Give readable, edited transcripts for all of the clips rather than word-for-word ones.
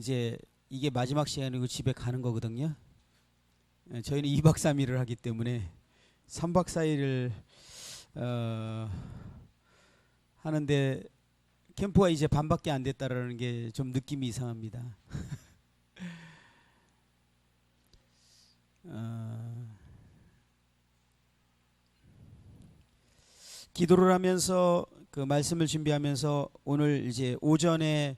이제 이게 마지막 시간이고 집에 가는 거거든요. 저희는 2박 3일을 하기 때문에 3박 4일을 하는데 캠프가 이제 반밖에 안 됐다라는 게 좀 느낌이 이상합니다. 기도를 하면서 그 말씀을 준비하면서 오늘 이제 오전에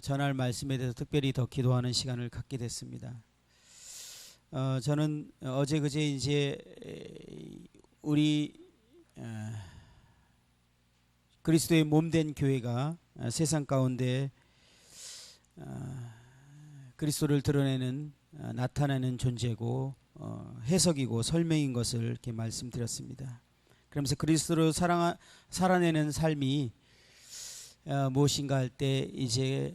전할 말씀에 대해서 특별히 더 기도하는 시간을 갖게 됐습니다. 저는 어제 그제 이제 우리 그리스도의 몸된 교회가 세상 가운데 그리스도를 드러내는 나타내는 존재고 해석이고 설명인 것을 이렇게 말씀드렸습니다. 그러면서 그리스도로 살아내는 삶이 무엇인가 할 때 이제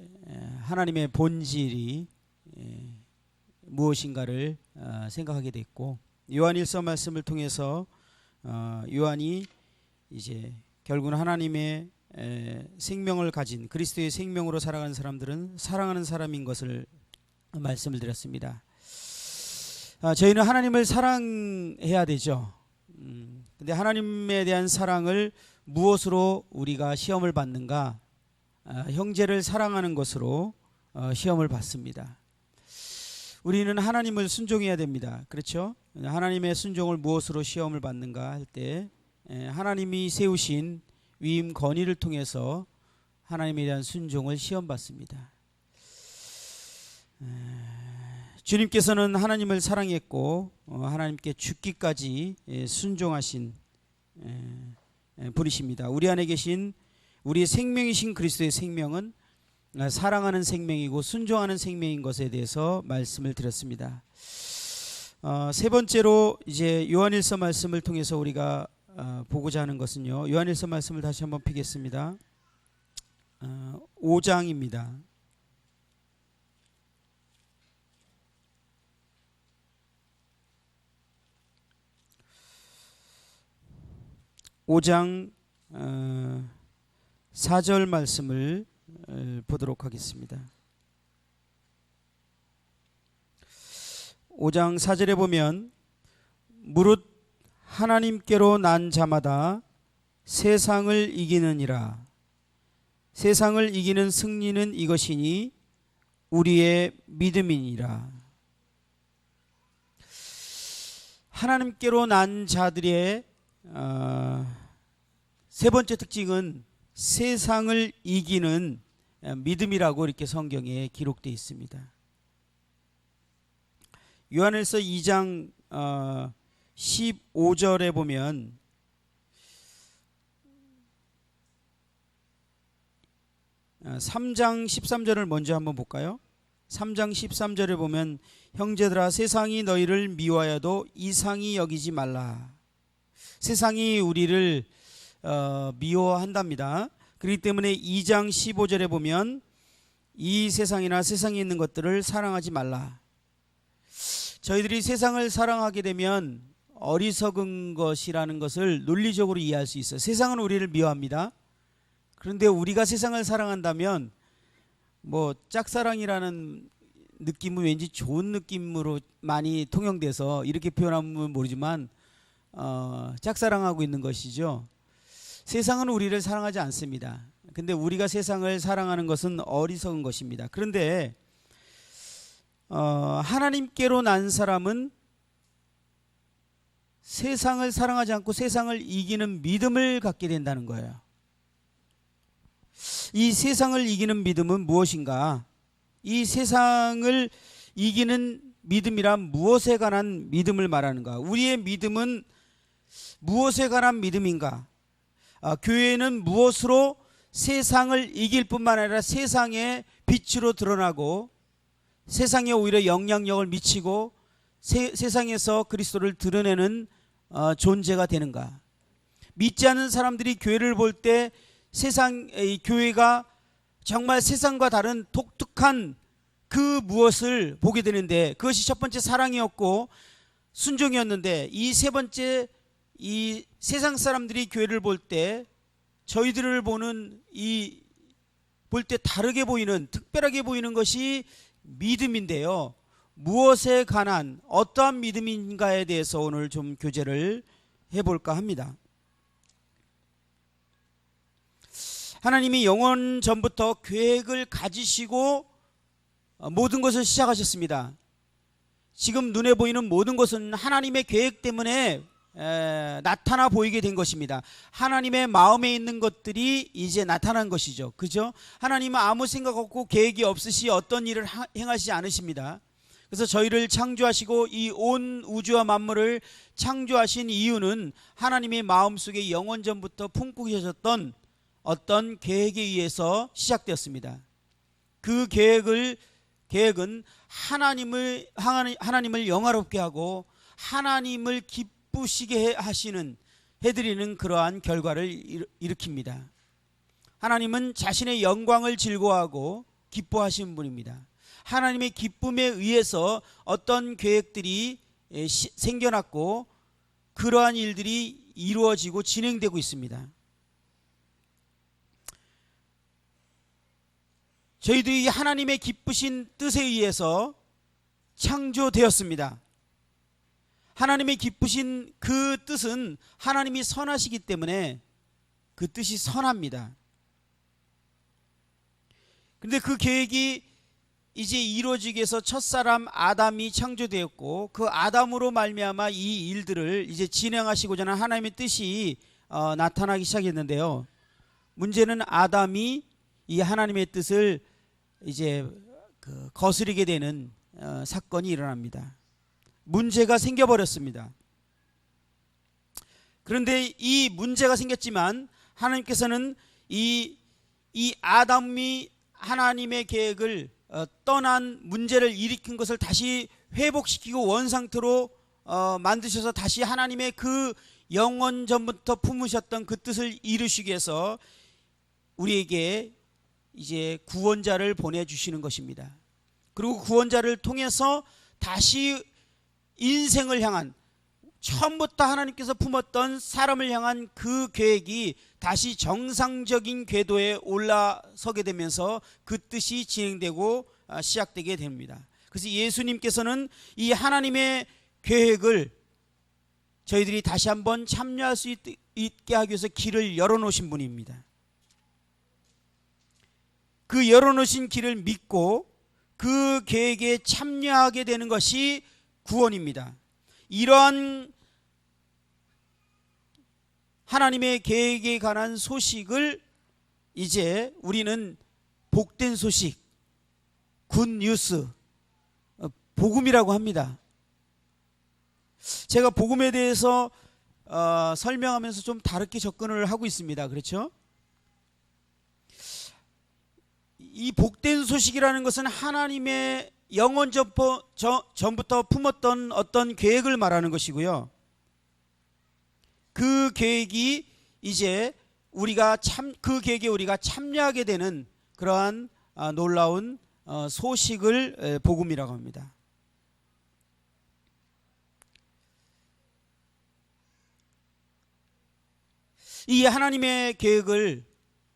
하나님의 본질이 무엇인가를 생각하게 됐고, 요한일서 말씀을 통해서 요한이 이제 결국은 하나님의 생명을 가진 그리스도의 생명으로 살아가는 사람들은 사랑하는 사람인 것을 말씀을 드렸습니다. 저희는 하나님을 사랑해야 되죠. 근데 하나님에 대한 사랑을 무엇으로 우리가 시험을 받는가? 형제를 사랑하는 것으로 시험을 받습니다. 우리는 하나님을 순종해야 됩니다. 그렇죠? 하나님의 순종을 무엇으로 시험을 받는가 할 때 하나님이 세우신 위임 건의를 통해서 하나님에 대한 순종을 시험받습니다. 주님께서는 하나님을 사랑했고 하나님께 죽기까지 순종하신 분이십니다. 우리 안에 계신 우리의 생명이신 그리스도의 생명은 사랑하는 생명이고 순종하는 생명인 것에 대해서 말씀을 드렸습니다. 세 번째로 이제 요한일서 말씀을 통해서 우리가 보고자 하는 것은요, 요한일서 말씀을 다시 한번 펴겠습니다. 5장입니다. 5장 4절 말씀을 보도록 하겠습니다. 5장 4절에 보면 무릇 하나님께로 난 자마다 세상을 이기느니라. 세상을 이기는 승리는 이것이니 우리의 믿음이니라. 하나님께로 난 자들의 세 번째 특징은 세상을 이기는 믿음이라고 이렇게 성경에 기록되어 있습니다. 요한일서 2장 15절에 보면 어, 3장 13절을 먼저 한번 볼까요? 3장 13절에 보면 형제들아 세상이 너희를 미워하여도 이상히 여기지 말라. 세상이 우리를 미워한답니다. 그렇기 때문에 2장 15절에 보면 이 세상이나 세상에 있는 것들을 사랑하지 말라. 저희들이 세상을 사랑하게 되면 어리석은 것이라는 것을 논리적으로 이해할 수 있어요. 세상은 우리를 미워합니다. 그런데 우리가 세상을 사랑한다면 뭐 짝사랑이라는 느낌은 왠지 좋은 느낌으로 많이 통용돼서 이렇게 표현하면 모르지만 짝사랑하고 있는 것이죠. 세상은 우리를 사랑하지 않습니다. 근데 우리가 세상을 사랑하는 것은 어리석은 것입니다. 그런데 하나님께로 난 사람은 세상을 사랑하지 않고 세상을 이기는 믿음을 갖게 된다는 거예요. 이 세상을 이기는 믿음은 무엇인가? 이 세상을 이기는 믿음이란 무엇에 관한 믿음을 말하는가? 우리의 믿음은 무엇에 관한 믿음인가? 교회는 무엇으로 세상을 이길 뿐만 아니라 세상의 빛으로 드러나고 세상에 오히려 영향력을 미치고 세상에서 그리스도를 드러내는 존재가 되는가? 믿지 않는 사람들이 교회를 볼 때 교회가 정말 세상과 다른 독특한 그 무엇을 보게 되는데, 그것이 첫 번째 사랑이었고 순종이었는데, 이 세 번째 이 세상 사람들이 교회를 볼 때 저희들을 보는 이 볼 때 다르게 보이는, 특별하게 보이는 것이 믿음인데요. 무엇에 관한 어떠한 믿음인가에 대해서 오늘 좀 교제를 해볼까 합니다. 하나님이 영원 전부터 계획을 가지시고 모든 것을 시작하셨습니다. 지금 눈에 보이는 모든 것은 하나님의 계획 때문에 나타나 보이게 된 것입니다. 하나님의 마음에 있는 것들이 이제 나타난 것이죠. 그죠? 하나님은 아무 생각 없고 계획이 없으시 어떤 일을 행하시지 않으십니다. 그래서 저희를 창조하시고 이 온 우주와 만물을 창조하신 이유는 하나님의 마음속에 영원 전부터 품고 계셨던 어떤 계획에 의해서 시작되었습니다. 그 계획은 하나님을 영화롭게 하고 하나님을 기쁘시게 해드리는 그러한 결과를 일으킵니다. 하나님은 자신의 영광을 즐거워하고 기뻐하시는 분입니다. 하나님의 기쁨에 의해서 어떤 계획들이 생겨났고 그러한 일들이 이루어지고 진행되고 있습니다. 저희들이 하나님의 기쁘신 뜻에 의해서 창조되었습니다. 하나님의 기쁘신 그 뜻은 하나님이 선하시기 때문에 그 뜻이 선합니다. 그런데 그 계획이 이제 이루어지기 위해서 첫사람 아담이 창조되었고 그 아담으로 말미암아 이 일들을 이제 진행하시고자 하는 하나님의 뜻이 나타나기 시작했는데요. 문제는 아담이 이 하나님의 뜻을 이제 거스르게 되는 사건이 일어납니다. 문제가 생겨버렸습니다. 그런데 이 문제가 생겼지만 하나님께서는 이 아담이 하나님의 계획을 떠난 문제를 일으킨 것을 다시 회복시키고 원상태로 만드셔서 다시 하나님의 그 영원 전부터 품으셨던 그 뜻을 이루시기 위해서 우리에게 이제 구원자를 보내주시는 것입니다. 그리고 구원자를 통해서 다시 인생을 향한, 처음부터 하나님께서 품었던 사람을 향한 그 계획이 다시 정상적인 궤도에 올라서게 되면서 그 뜻이 진행되고 시작되게 됩니다. 그래서 예수님께서는 이 하나님의 계획을 저희들이 다시 한번 참여할 수 있게 하기 위해서 길을 열어놓으신 분입니다. 그 열어놓으신 길을 믿고 그 계획에 참여하게 되는 것이 구원입니다. 이러한 하나님의 계획에 관한 소식을 이제 우리는 복된 소식, 굿뉴스, 복음이라고 합니다. 제가 복음에 대해서 설명하면서 좀 다르게 접근을 하고 있습니다. 그렇죠? 이 복된 소식이라는 것은 하나님의 영원 전부터 품었던 어떤 계획을 말하는 것이고요. 그 계획이 이제 그 계획에 우리가 참여하게 되는 그러한 놀라운 소식을 복음이라고 합니다. 이 하나님의 계획을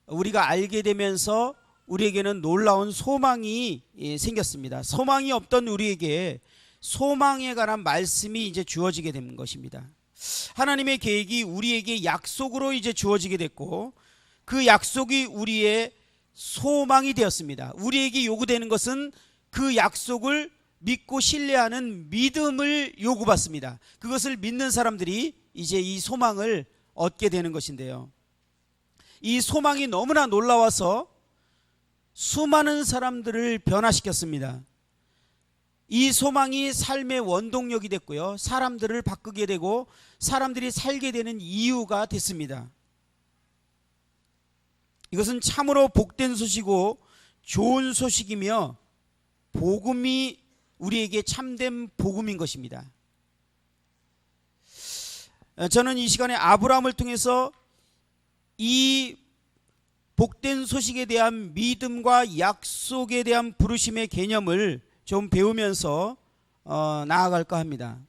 우리가 알게 되면서 우리에게는 놀라운 소망이 생겼습니다. 소망이 없던 우리에게 소망에 관한 말씀이 이제 주어지게 된 것입니다. 하나님의 계획이 우리에게 약속으로 이제 주어지게 됐고 그 약속이 우리의 소망이 되었습니다. 우리에게 요구되는 것은 그 약속을 믿고 신뢰하는 믿음을 요구받습니다. 그것을 믿는 사람들이 이제 이 소망을 얻게 되는 것인데요. 이 소망이 너무나 놀라워서 수많은 사람들을 변화시켰습니다. 이 소망이 삶의 원동력이 됐고요. 사람들을 바꾸게 되고 사람들이 살게 되는 이유가 됐습니다. 이것은 참으로 복된 소식이고 좋은 소식이며 복음이 우리에게 참된 복음인 것입니다. 저는 이 시간에 아브라함을 통해서 이 복된 소식에 대한 믿음과 약속에 대한 부르심의 개념을 좀 배우면서 나아갈까 합니다.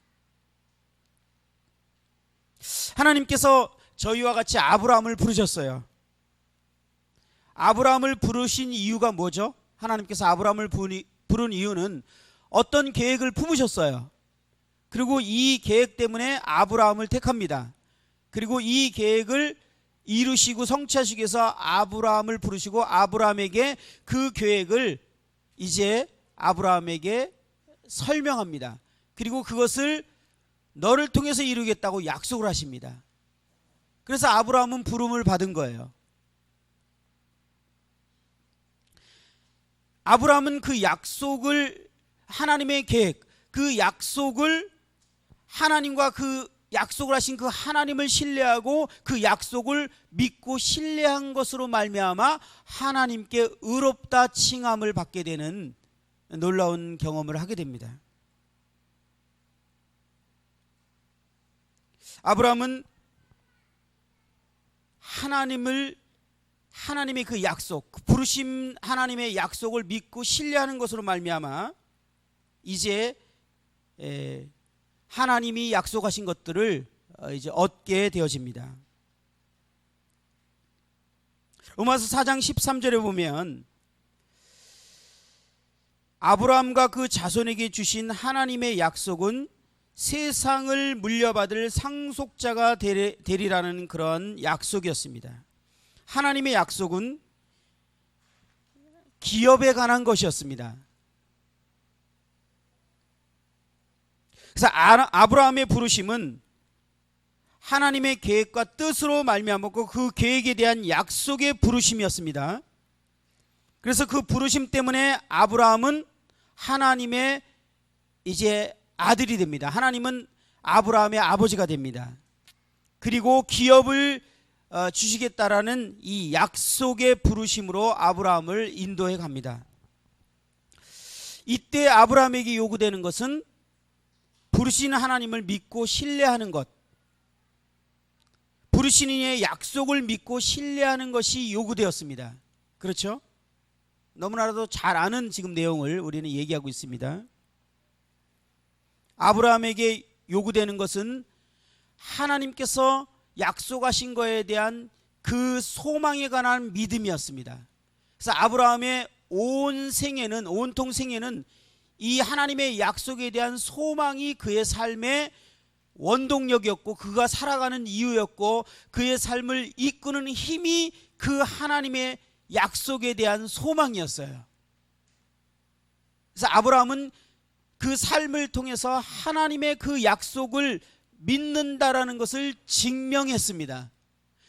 하나님께서 저희와 같이 아브라함을 부르셨어요. 아브라함을 부르신 이유가 뭐죠? 하나님께서 아브라함을 부른 이유는 어떤 계획을 품으셨어요. 그리고 이 계획 때문에 아브라함을 택합니다. 그리고 이 계획을 이루시고 성취하시기 위해서 아브라함을 부르시고 아브라함에게 그 계획을 이제 아브라함에게 설명합니다. 그리고 그것을 너를 통해서 이루겠다고 약속을 하십니다. 그래서 아브라함은 부름을 받은 거예요. 아브라함은 그 약속을, 하나님의 계획, 그 약속을, 하나님과 그 약속을 하신 그 하나님을 신뢰하고 그 약속을 믿고 신뢰한 것으로 말미암아 하나님께 의롭다 칭함을 받게 되는 놀라운 경험을 하게 됩니다. 아브라함은 하나님의 그 약속, 부르심 하나님의 약속을 믿고 신뢰하는 것으로 말미암아 이제 하나님이 약속하신 것들을 이제 얻게 되어집니다. 로마서 4장 13절에 보면 아브라함과 그 자손에게 주신 하나님의 약속은 세상을 물려받을 상속자가 되리라는 그런 약속이었습니다. 하나님의 약속은 기업에 관한 것이었습니다. 그래서 아브라함의 부르심은 하나님의 계획과 뜻으로 말미암았고 그 계획에 대한 약속의 부르심이었습니다. 그래서 그 부르심 때문에 아브라함은 하나님의 이제 아들이 됩니다. 하나님은 아브라함의 아버지가 됩니다. 그리고 기업을 주시겠다라는 이 약속의 부르심으로 아브라함을 인도해 갑니다. 이때 아브라함에게 요구되는 것은 부르신 하나님을 믿고 신뢰하는 것, 부르신 이의 약속을 믿고 신뢰하는 것이 요구되었습니다. 그렇죠? 너무나도 잘 아는 지금 내용을 우리는 얘기하고 있습니다. 아브라함에게 요구되는 것은 하나님께서 약속하신 것에 대한 그 소망에 관한 믿음이었습니다. 그래서 아브라함의 온통 생애는 이 하나님의 약속에 대한 소망이 그의 삶의 원동력이었고 그가 살아가는 이유였고 그의 삶을 이끄는 힘이 그 하나님의 약속에 대한 소망이었어요. 그래서 아브라함은 그 삶을 통해서 하나님의 그 약속을 믿는다라는 것을 증명했습니다.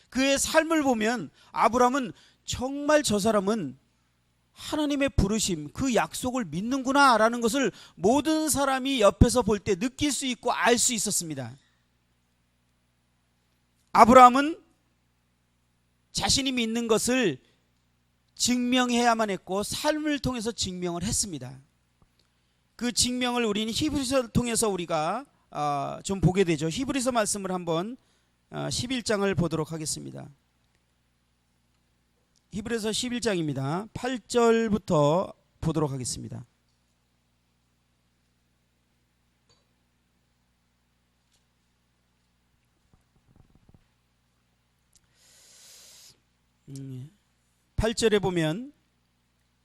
그의 삶을 보면 아브라함은 정말 저 사람은 하나님의 부르심, 그 약속을 믿는구나 라는 것을 모든 사람이 옆에서 볼 때 느낄 수 있고 알 수 있었습니다. 아브라함은 자신이 믿는 것을 증명해야만 했고 삶을 통해서 증명을 했습니다. 그 증명을 우리는 히브리서를 통해서 우리가 좀 보게 되죠. 히브리서 말씀을 한번 11장을 보도록 하겠습니다. 히브리서 11장입니다. 8절부터 보도록 하겠습니다. 음, 8절에 보면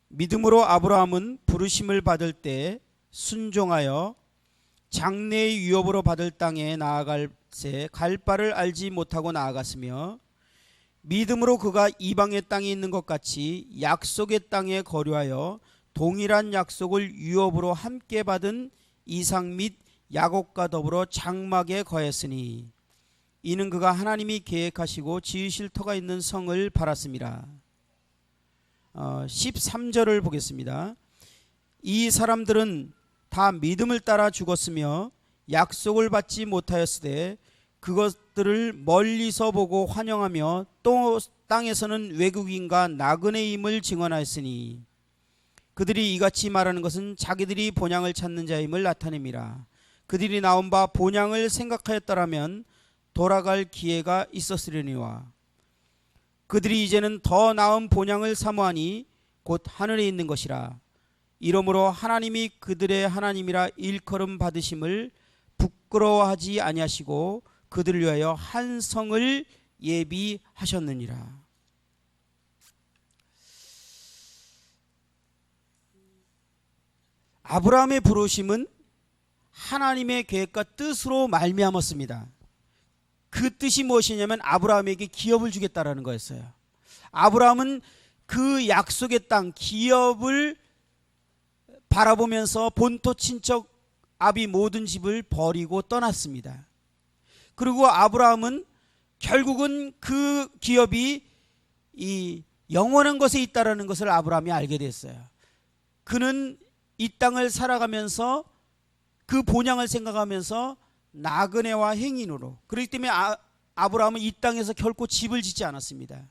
믿음으로 아브라함은 부르심을 받을 때 순종하여 장래의 유업으로 받을 땅에 나아갈새 갈 바를 알지 못하고 나아갔으며 믿음으로 그가 이방의 땅에 있는 것 같이 약속의 땅에 거류하여 동일한 약속을 유업으로 함께 받은 이삭 및 야곱과 더불어 장막에 거했으니 이는 그가 하나님이 계획하시고 지으실 터가 있는 성을 바랐음이라. 13절을 보겠습니다. 이 사람들은 다 믿음을 따라 죽었으며 약속을 받지 못하였으되 그것들을 멀리서 보고 환영하며 또 땅에서는 외국인과 나그네임을 증언하였으니 그들이 이같이 말하는 것은 자기들이 본향을 찾는 자임을 나타냅니다. 그들이 나온 바 본향을 생각하였더라면 돌아갈 기회가 있었으려니와 그들이 이제는 더 나은 본향을 사모하니 곧 하늘에 있는 것이라. 이러므로 하나님이 그들의 하나님이라 일컬음 받으심을 부끄러워하지 아니하시고 그들을 위하여 한 성을 예비하셨느니라. 아브라함의 부르심은 하나님의 계획과 뜻으로 말미암았습니다. 그 뜻이 무엇이냐면 아브라함에게 기업을 주겠다라는 거였어요. 아브라함은 그 약속의 땅 기업을 바라보면서 본토 친척 아비 모든 집을 버리고 떠났습니다. 그리고 아브라함은 결국은 그 기업이 이 영원한 것에 있다라는 것을 아브라함이 알게 됐어요. 그는 이 땅을 살아가면서 그 본향을 생각하면서 나그네와 행인으로, 그렇기 때문에 아브라함은 이 땅에서 결코 집을 짓지 않았습니다.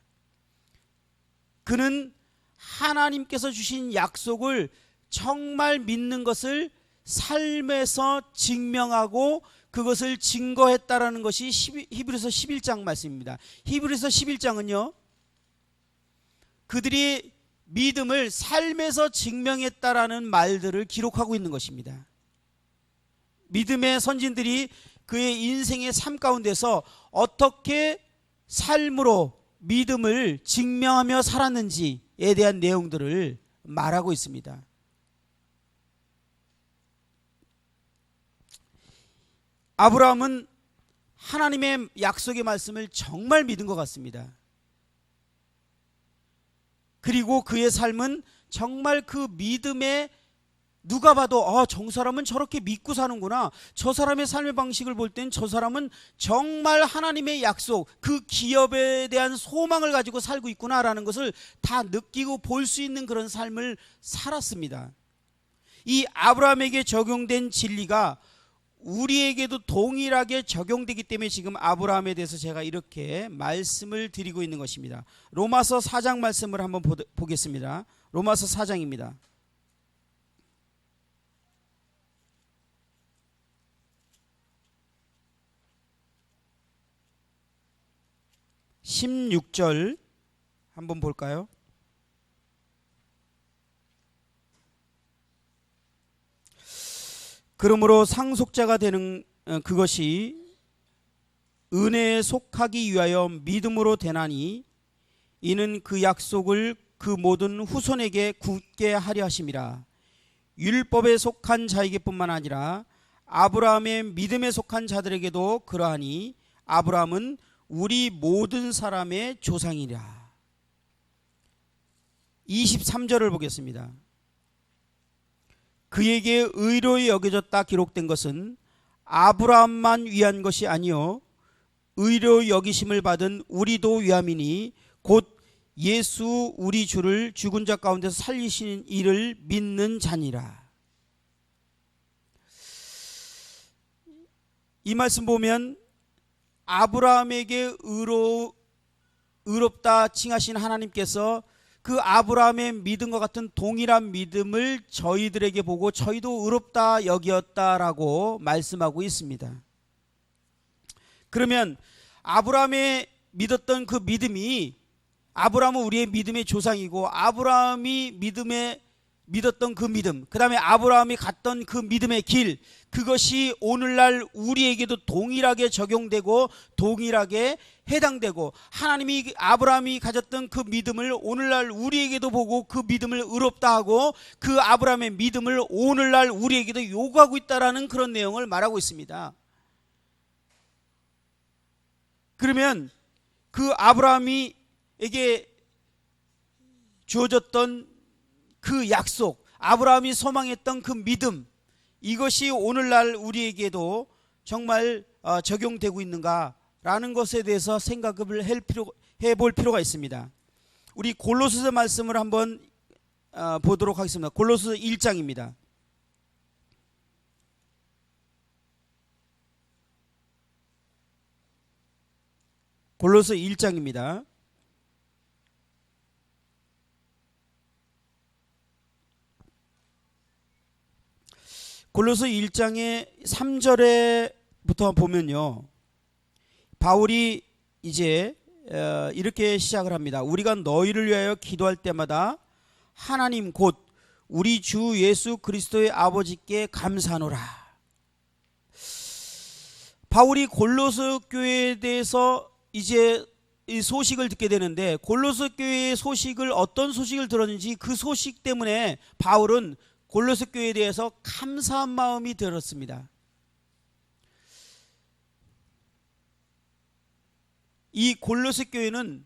그는 하나님께서 주신 약속을 정말 믿는 것을 삶에서 증명하고 그것을 증거했다라는 것이 히브리서 11장 말씀입니다. 히브리서 11장은요, 그들이 믿음을 삶에서 증명했다라는 말들을 기록하고 있는 것입니다. 믿음의 선진들이 그의 인생의 삶 가운데서 어떻게 삶으로 믿음을 증명하며 살았는지에 대한 내용들을 말하고 있습니다. 아브라함은 하나님의 약속의 말씀을 정말 믿은 것 같습니다. 그리고 그의 삶은 정말 그 믿음에 누가 봐도 저 사람은 저렇게 믿고 사는구나, 저 사람의 삶의 방식을 볼 땐 저 사람은 정말 하나님의 약속, 그 기업에 대한 소망을 가지고 살고 있구나라는 것을 다 느끼고 볼 수 있는 그런 삶을 살았습니다. 이 아브라함에게 적용된 진리가 우리에게도 동일하게 적용되기 때문에 지금 아브라함에 대해서 제가 이렇게 말씀을 드리고 있는 것입니다. 로마서 4장 말씀을 한번 보겠습니다. 로마서 4장입니다. 16절 한번 볼까요? 그러므로 상속자가 되는 그것이 은혜에 속하기 위하여 믿음으로 되나니 이는 그 약속을 그 모든 후손에게 굳게 하려 하심이라. 율법에 속한 자에게뿐만 아니라 아브라함의 믿음에 속한 자들에게도 그러하니 아브라함은 우리 모든 사람의 조상이라. 23절을 보겠습니다. 그에게 의로 여겨졌다 기록된 것은 아브라함만 위한 것이 아니요 의로 여기심을 받은 우리도 위함이니 곧 예수 우리 주를 죽은 자 가운데서 살리신 이를 믿는 자니라. 이 말씀 보면 아브라함에게 의롭다 칭하신 하나님께서 그 아브라함의 믿음과 같은 동일한 믿음을 저희들에게 보고 저희도 의롭다 여기었다라고 말씀하고 있습니다. 그러면 아브라함의 믿었던 그 믿음이, 아브라함은 우리의 믿음의 조상이고 아브라함이 믿었던 그 믿음, 그 다음에 아브라함이 갔던 그 믿음의 길, 그것이 오늘날 우리에게도 동일하게 적용되고 동일하게 해당되고, 하나님이 아브라함이 가졌던 그 믿음을 오늘날 우리에게도 보고 그 믿음을 의롭다 하고 그 아브라함의 믿음을 오늘날 우리에게도 요구하고 있다라는 그런 내용을 말하고 있습니다. 그러면 그 아브라함에게 주어졌던 그 약속, 아브라함이 소망했던 그 믿음, 이것이 오늘날 우리에게도 정말 적용되고 있는가라는 것에 대해서 생각을 해볼 필요가 있습니다. 우리 골로새서 말씀을 한번 보도록 하겠습니다. 골로새 1장입니다. 골로새 1장입니다. 골로새 1장의 3절에부터 보면요, 바울이 이제 이렇게 시작을 합니다. 우리가 너희를 위하여 기도할 때마다 하나님 곧 우리 주 예수 그리스도의 아버지께 감사하노라. 바울이 골로새 교회에 대해서 이제 이 소식을 듣게 되는데, 골로새 교회의 소식을, 어떤 소식을 들었는지 그 소식 때문에 바울은 골로새 교회에 대해서 감사한 마음이 들었습니다. 이 골로새 교회는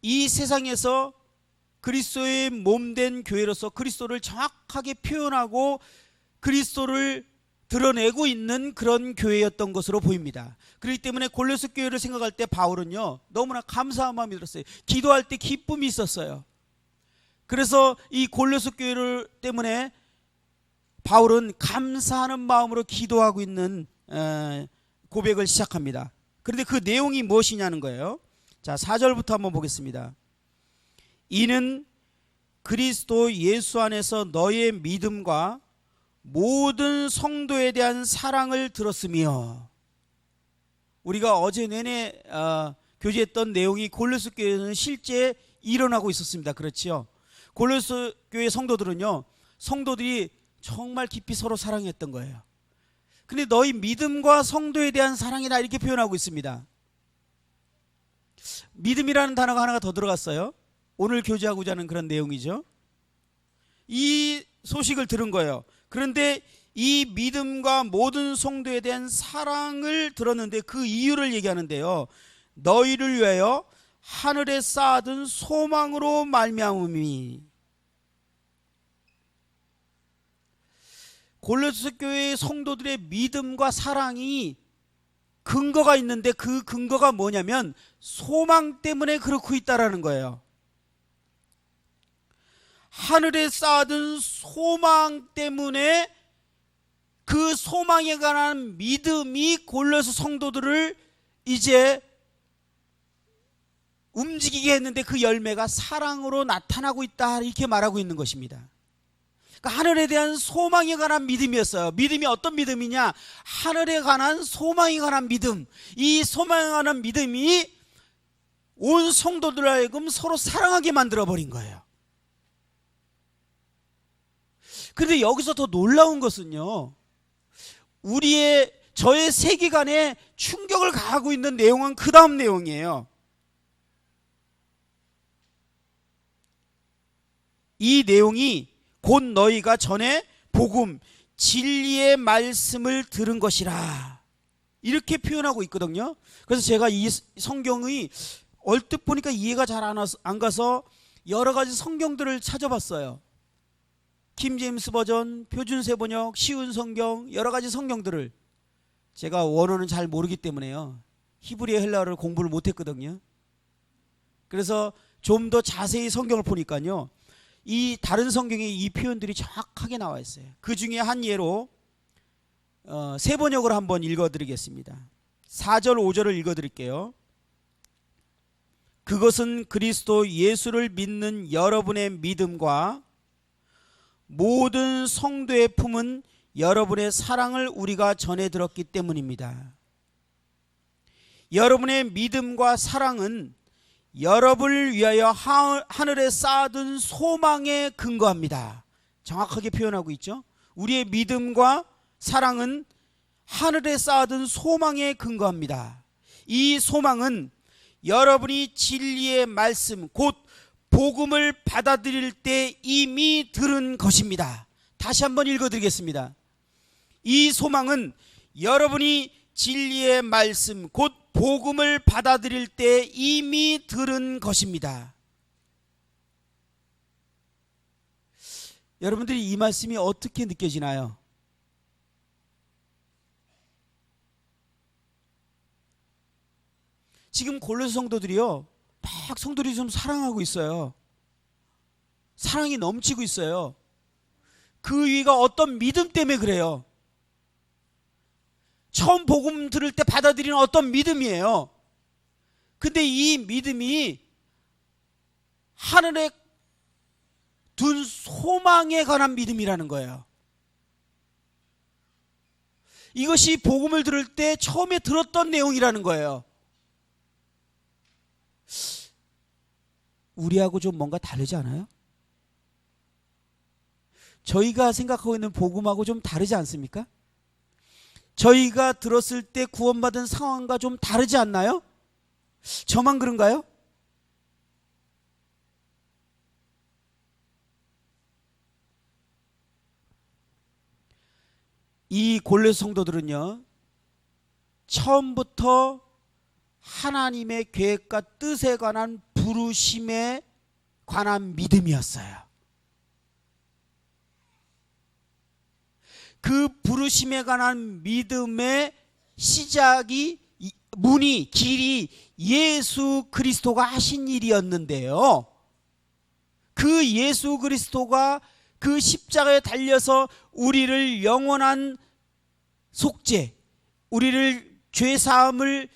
이 세상에서 그리스도의 몸된 교회로서 그리스도를 정확하게 표현하고 그리스도를 드러내고 있는 그런 교회였던 것으로 보입니다. 그렇기 때문에 골로새 교회를 생각할 때 바울은요, 너무나 감사한 마음이 들었어요. 기도할 때 기쁨이 있었어요. 그래서 이 골로새 교회를 때문에 바울은 감사하는 마음으로 기도하고 있는 고백을 시작합니다. 그런데 그 내용이 무엇이냐는 거예요. 자, 4절부터 한번 보겠습니다. 이는 그리스도 예수 안에서 너의 믿음과 모든 성도에 대한 사랑을 들었으며, 우리가 어제 내내 교제했던 내용이 골로새 교회는 실제 일어나고 있었습니다. 그렇지요? 골로새 교회 성도들은요, 성도들이 정말 깊이 서로 사랑했던 거예요. 근데 너희 믿음과 성도에 대한 사랑이다, 이렇게 표현하고 있습니다. 믿음이라는 단어가 하나가 더 들어갔어요. 오늘 교제하고자 하는 그런 내용이죠. 이 소식을 들은 거예요. 그런데 이 믿음과 모든 성도에 대한 사랑을 들었는데 그 이유를 얘기하는데요. 너희를 위하여 하늘에 쌓아둔 소망으로 말미암음이. 골로새 교회 성도들의 믿음과 사랑이 근거가 있는데 그 근거가 뭐냐면 소망 때문에 그렇고 있다라는 거예요. 하늘에 쌓아둔 소망 때문에 그 소망에 관한 믿음이 골로새 성도들을 이제 움직이게 했는데 그 열매가 사랑으로 나타나고 있다, 이렇게 말하고 있는 것입니다. 그러니까 하늘에 대한 소망에 관한 믿음이었어요. 믿음이 어떤 믿음이냐? 하늘에 관한 소망에 관한 믿음. 이 소망에 관한 믿음이 온 성도들 하여금 서로 사랑하게 만들어버린 거예요. 그런데 여기서 더 놀라운 것은요, 저의 세계관에 충격을 가하고 있는 내용은 그 다음 내용이에요. 이 내용이 곧 너희가 전에 복음, 진리의 말씀을 들은 것이라, 이렇게 표현하고 있거든요. 그래서 제가 이 성경의 얼뜻 보니까 이해가 잘 안 가서 여러 가지 성경들을 찾아봤어요. 킹 제임스 버전, 표준세 번역, 쉬운 성경, 여러 가지 성경들을. 제가 원어는 잘 모르기 때문에요, 히브리어 헬라어를 공부를 못했거든요. 그래서 좀 더 자세히 성경을 보니까요, 이 다른 성경에 이 표현들이 정확하게 나와 있어요. 그 중에 한 예로 세 번역으로 한번 읽어드리겠습니다. 4절 5절을 읽어드릴게요. 그것은 그리스도 예수를 믿는 여러분의 믿음과 모든 성도의 품은 여러분의 사랑을 우리가 전해 들었기 때문입니다. 여러분의 믿음과 사랑은 여러분을 위하여 하늘에 쌓아둔 소망에 근거합니다. 정확하게 표현하고 있죠. 우리의 믿음과 사랑은 하늘에 쌓아둔 소망에 근거합니다. 이 소망은 여러분이 진리의 말씀, 곧 복음을 받아들일 때 이미 들은 것입니다. 다시 한번 읽어드리겠습니다. 이 소망은 여러분이 진리의 말씀, 곧 복음을 받아들일 때 이미 들은 것입니다. 여러분들이 이 말씀이 어떻게 느껴지나요? 지금 골로새 성도들이요, 막 성도들이 좀 사랑하고 있어요. 사랑이 넘치고 있어요. 그 위가 어떤 믿음 때문에 그래요. 처음 복음 들을 때 받아들이는 어떤 믿음이에요. 근데 이 믿음이 하늘에 둔 소망에 관한 믿음이라는 거예요. 이것이 복음을 들을 때 처음에 들었던 내용이라는 거예요. 우리하고 좀 뭔가 다르지 않아요? 저희가 생각하고 있는 복음하고 좀 다르지 않습니까? 저희가 들었을 때 구원받은 상황과 좀 다르지 않나요? 저만 그런가요? 이 골로새 성도들은요, 처음부터 하나님의 계획과 뜻에 관한 부르심에 관한 믿음이었어요. 그 부르심에 관한 믿음의 시작이, 문이, 길이 예수 그리스도가 하신 일이었는데요, 그 예수 그리스도가 그 십자가에 달려서 우리를 영원한 속죄, 우리를 죄 사함을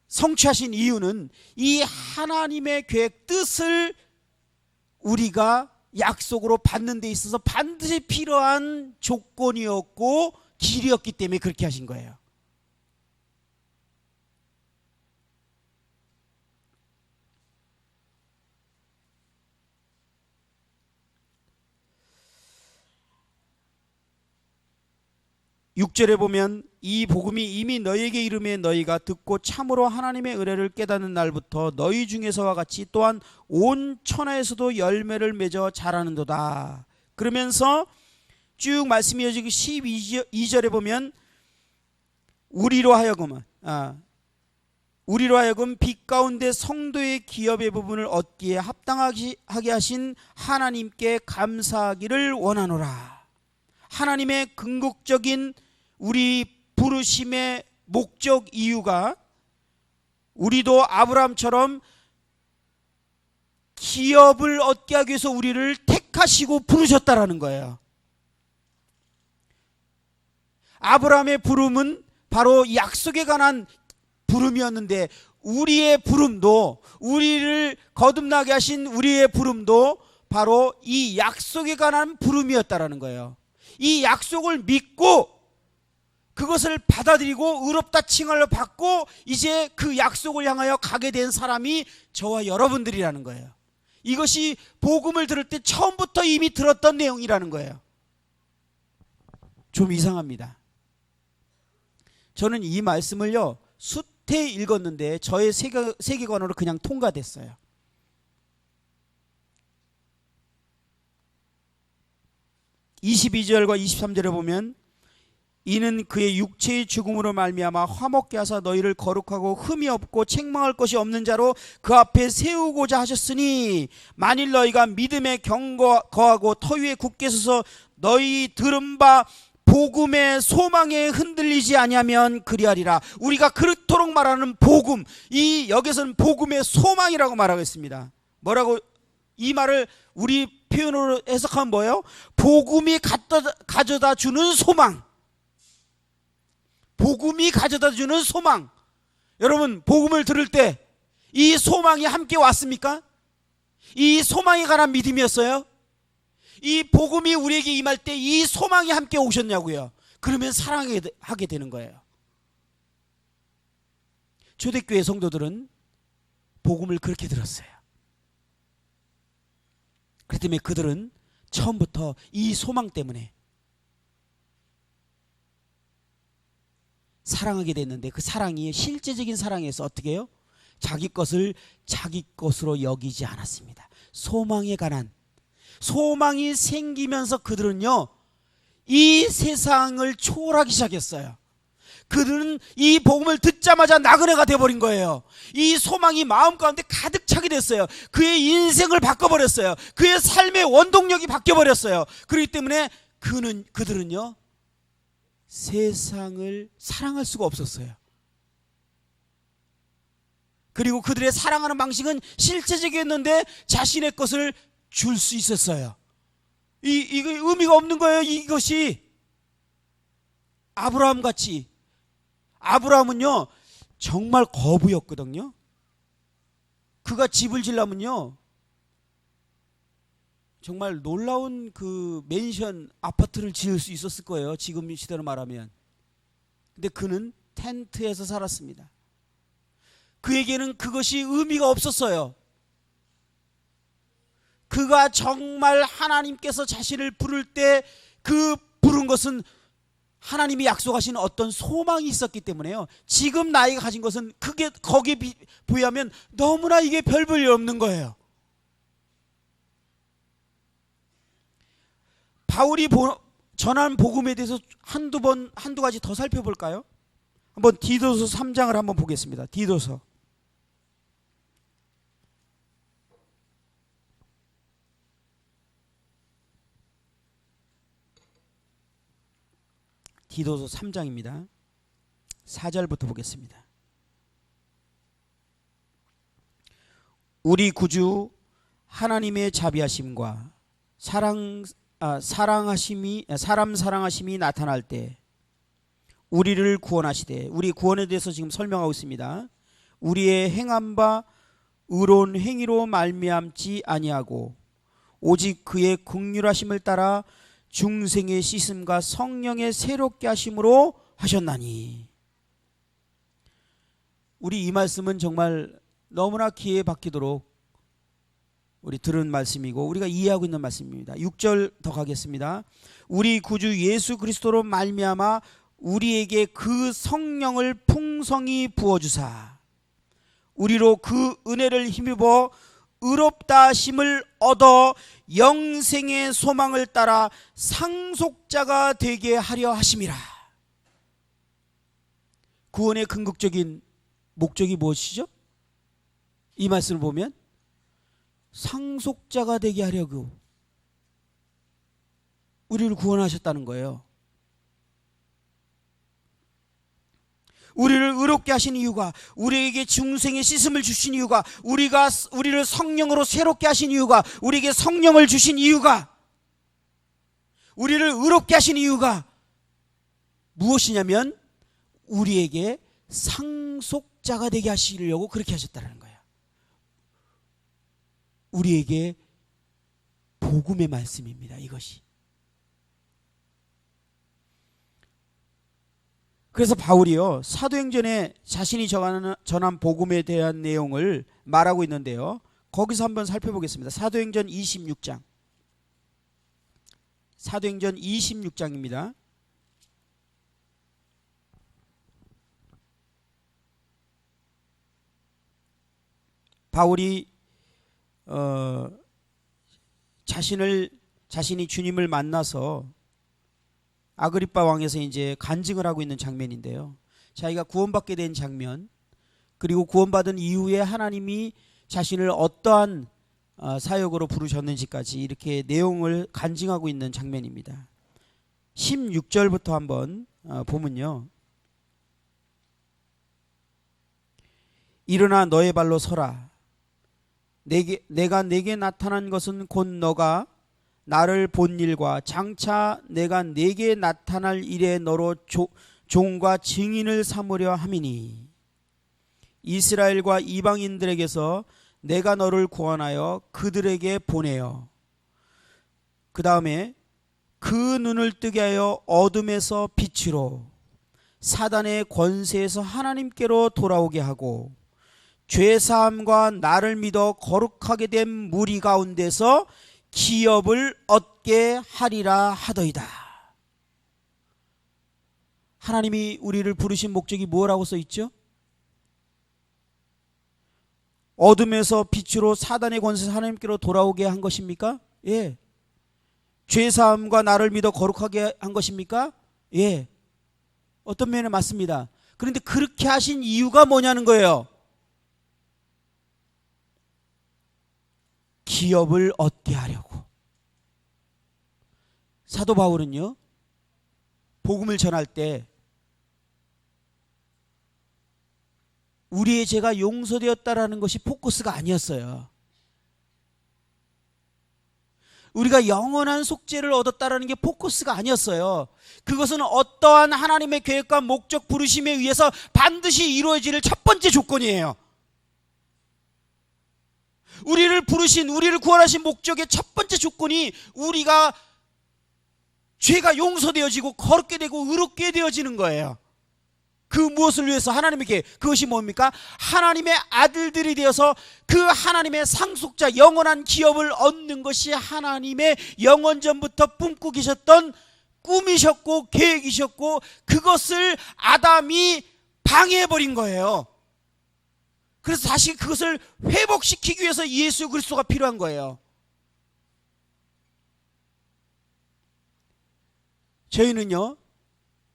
성취하신 이유는 이 하나님의 계획, 뜻을 우리가 약속으로 받는 데 있어서 반드시 필요한 조건이었고 길이었기 때문에 그렇게 하신 거예요. 육 절에 보면 이 복음이 이미 너희에게 이름에 너희가 듣고 참으로 하나님의 은혜를 깨닫는 날부터 너희 중에서와 같이 또한 온 천하에서도 열매를 맺어 자라는도다. 그러면서 쭉 말씀이 이어지고 12절에 보면 우리로 하여금 빛 가운데 성도의 기업의 부분을 얻기에 합당하게 하신 하나님께 감사하기를 원하노라. 하나님의 궁극적인 우리 부르심의 목적 이유가 우리도 아브라함처럼 기업을 얻게 하기 위해서 우리를 택하시고 부르셨다라는 거예요. 아브라함의 부름은 바로 약속에 관한 부름이었는데, 우리의 부름도, 우리를 거듭나게 하신 우리의 부름도 바로 이 약속에 관한 부름이었다라는 거예요. 이 약속을 믿고 그것을 받아들이고 의롭다 칭함을 받고 이제 그 약속을 향하여 가게 된 사람이 저와 여러분들이라는 거예요. 이것이 복음을 들을 때 처음부터 이미 들었던 내용이라는 거예요. 좀 이상합니다. 저는 이 말씀을요, 숱해 읽었는데 저의 세계관으로 그냥 통과됐어요. 22절과 23절에 보면 이는 그의 육체의 죽음으로 말미암아 화목게 하사 너희를 거룩하고 흠이 없고 책망할 것이 없는 자로 그 앞에 세우고자 하셨으니 만일 너희가 믿음에 거하고 터 위에 굳게 서서 너희 들은 바 복음의 소망에 흔들리지 아니하면 그리하리라. 우리가 그렇도록 말하는 복음, 이 여기서는 복음의 소망이라고 말하고 있습니다. 뭐라고 이 말을 우리 표현으로 해석하면 뭐예요? 복음이 가져다 주는 소망. 복음이 가져다 주는 소망. 여러분, 복음을 들을 때 이 소망이 함께 왔습니까? 이 소망에 관한 믿음이었어요? 이 복음이 우리에게 임할 때 이 소망이 함께 오셨냐고요? 그러면 사랑하게 되는 거예요. 초대교회 성도들은 복음을 그렇게 들었어요. 그렇기 때문에 그들은 처음부터 이 소망 때문에 사랑하게 됐는데, 그 사랑이 실제적인 사랑에서 어떻게 해요? 자기 것을 자기 것으로 여기지 않았습니다. 소망에 관한, 소망이 생기면서 그들은요, 이 세상을 초월하기 시작했어요. 그들은 이 복음을 듣자마자 나그네가 되어버린 거예요. 이 소망이 마음 가운데 가득 차게 됐어요. 그의 인생을 바꿔버렸어요. 그의 삶의 원동력이 바뀌어버렸어요. 그렇기 때문에 그들은요, 세상을 사랑할 수가 없었어요. 그리고 그들의 사랑하는 방식은 실제적이었는데 자신의 것을 줄 수 있었어요. 이거 의미가 없는 거예요. 이것이 아브라함 같이. 아브라함은요, 정말 거부였거든요. 그가 집을 지려면요, 정말 놀라운 그 맨션 아파트를 지을 수 있었을 거예요. 지금 시대로 말하면. 근데 그는 텐트에서 살았습니다. 그에게는 그것이 의미가 없었어요. 그가 정말 하나님께서 자신을 부를 때 그 부른 것은 하나님이 약속하신 어떤 소망이 있었기 때문에요. 지금 나이가 가진 것은 그게 거기에 비하면 너무나 이게 별 볼 일 없는 거예요. 바울이 전한 복음에 대해서 한두 가지 더 살펴볼까요? 한번 디도서 3장을 한번 보겠습니다. 디도서. 디도서 3장입니다. 4절부터 보겠습니다. 우리 구주 하나님의 자비하심과 사람 사랑하심이 나타날 때 우리를 구원하시되, 우리 구원에 대해서 지금 설명하고 있습니다. 우리의 행한 바 의로운 행위로 말미암지 아니하고 오직 그의 긍휼하심을 따라 중생의 씻음과 성령의 새롭게 하심으로 하셨나니. 우리 이 말씀은 정말 너무나 귀에 박히도록 우리 들은 말씀이고 우리가 이해하고 있는 말씀입니다. 6절 더 가겠습니다. 우리 구주 예수 그리스도로 말미암아 우리에게 그 성령을 풍성히 부어주사 우리로 그 은혜를 힘입어 의롭다 하심을 얻어 영생의 소망을 따라 상속자가 되게 하려 하심이라. 구원의 궁극적인 목적이 무엇이죠? 이 말씀을 보면 상속자가 되게 하려고 우리를 구원하셨다는 거예요. 우리를 의롭게 하신 이유가, 우리에게 중생의 씻음을 주신 이유가, 우리를 성령으로 새롭게 하신 이유가, 우리에게 성령을 주신 이유가, 우리를 의롭게 하신 이유가 무엇이냐면 우리에게 상속자가 되게 하시려고 그렇게 하셨다는 거예요. 우리에게 복음의 말씀입니다. 이것이. 그래서 바울이요, 사도행전에 자신이 전한 복음에 대한 내용을 말하고 있는데요, 거기서 한번 살펴보겠습니다. 사도행전 26장. 사도행전 26장입니다. 바울이 자신이 주님을 만나서 아그리빠 왕에서 이제 간증을 하고 있는 장면인데요. 자기가 구원받게 된 장면, 그리고 구원받은 이후에 하나님이 자신을 어떠한 사역으로 부르셨는지까지 이렇게 내용을 간증하고 있는 장면입니다. 16절부터 한번 보면요. 일어나 너의 발로 서라. 내가 내게 나타난 것은 곧 너가 나를 본 일과 장차 내가 네게 나타날 일에 너로 종과 증인을 삼으려 함이니 이스라엘과 이방인들에게서 내가 너를 구원하여 그들에게 보내어 그 다음에 그 눈을 뜨게 하여 어둠에서 빛으로 사단의 권세에서 하나님께로 돌아오게 하고 죄사함과 나를 믿어 거룩하게 된 무리 가운데서 기업을 얻게 하리라 하더이다. 하나님이 우리를 부르신 목적이 뭐라고 써 있죠? 어둠에서 빛으로 사단의 권세에서 하나님께로 돌아오게 한 것입니까? 예. 죄사함과 나를 믿어 거룩하게 한 것입니까? 예. 어떤 면에 맞습니다. 그런데 그렇게 하신 이유가 뭐냐는 거예요. 기업을 얻게 하려고. 사도 바울은요, 복음을 전할 때 우리의 죄가 용서되었다라는 것이 포커스가 아니었어요. 우리가 영원한 속죄를 얻었다라는 게 포커스가 아니었어요. 그것은 어떠한 하나님의 계획과 목적 부르심에 의해서 반드시 이루어질 첫 번째 조건이에요. 우리를 부르신, 우리를 구원하신 목적의 첫 번째 조건이 우리가 죄가 용서되어지고 거룩게 되고 의롭게 되어지는 거예요. 그 무엇을 위해서? 하나님에게. 그것이 뭡니까? 하나님의 아들들이 되어서 그 하나님의 상속자 영원한 기업을 얻는 것이 하나님의 영원전부터 꿈꾸고 계셨던 꿈이셨고 계획이셨고, 그것을 아담이 방해해버린 거예요. 그래서 다시 그것을 회복시키기 위해서 예수 그리스도가 필요한 거예요. 저희는요,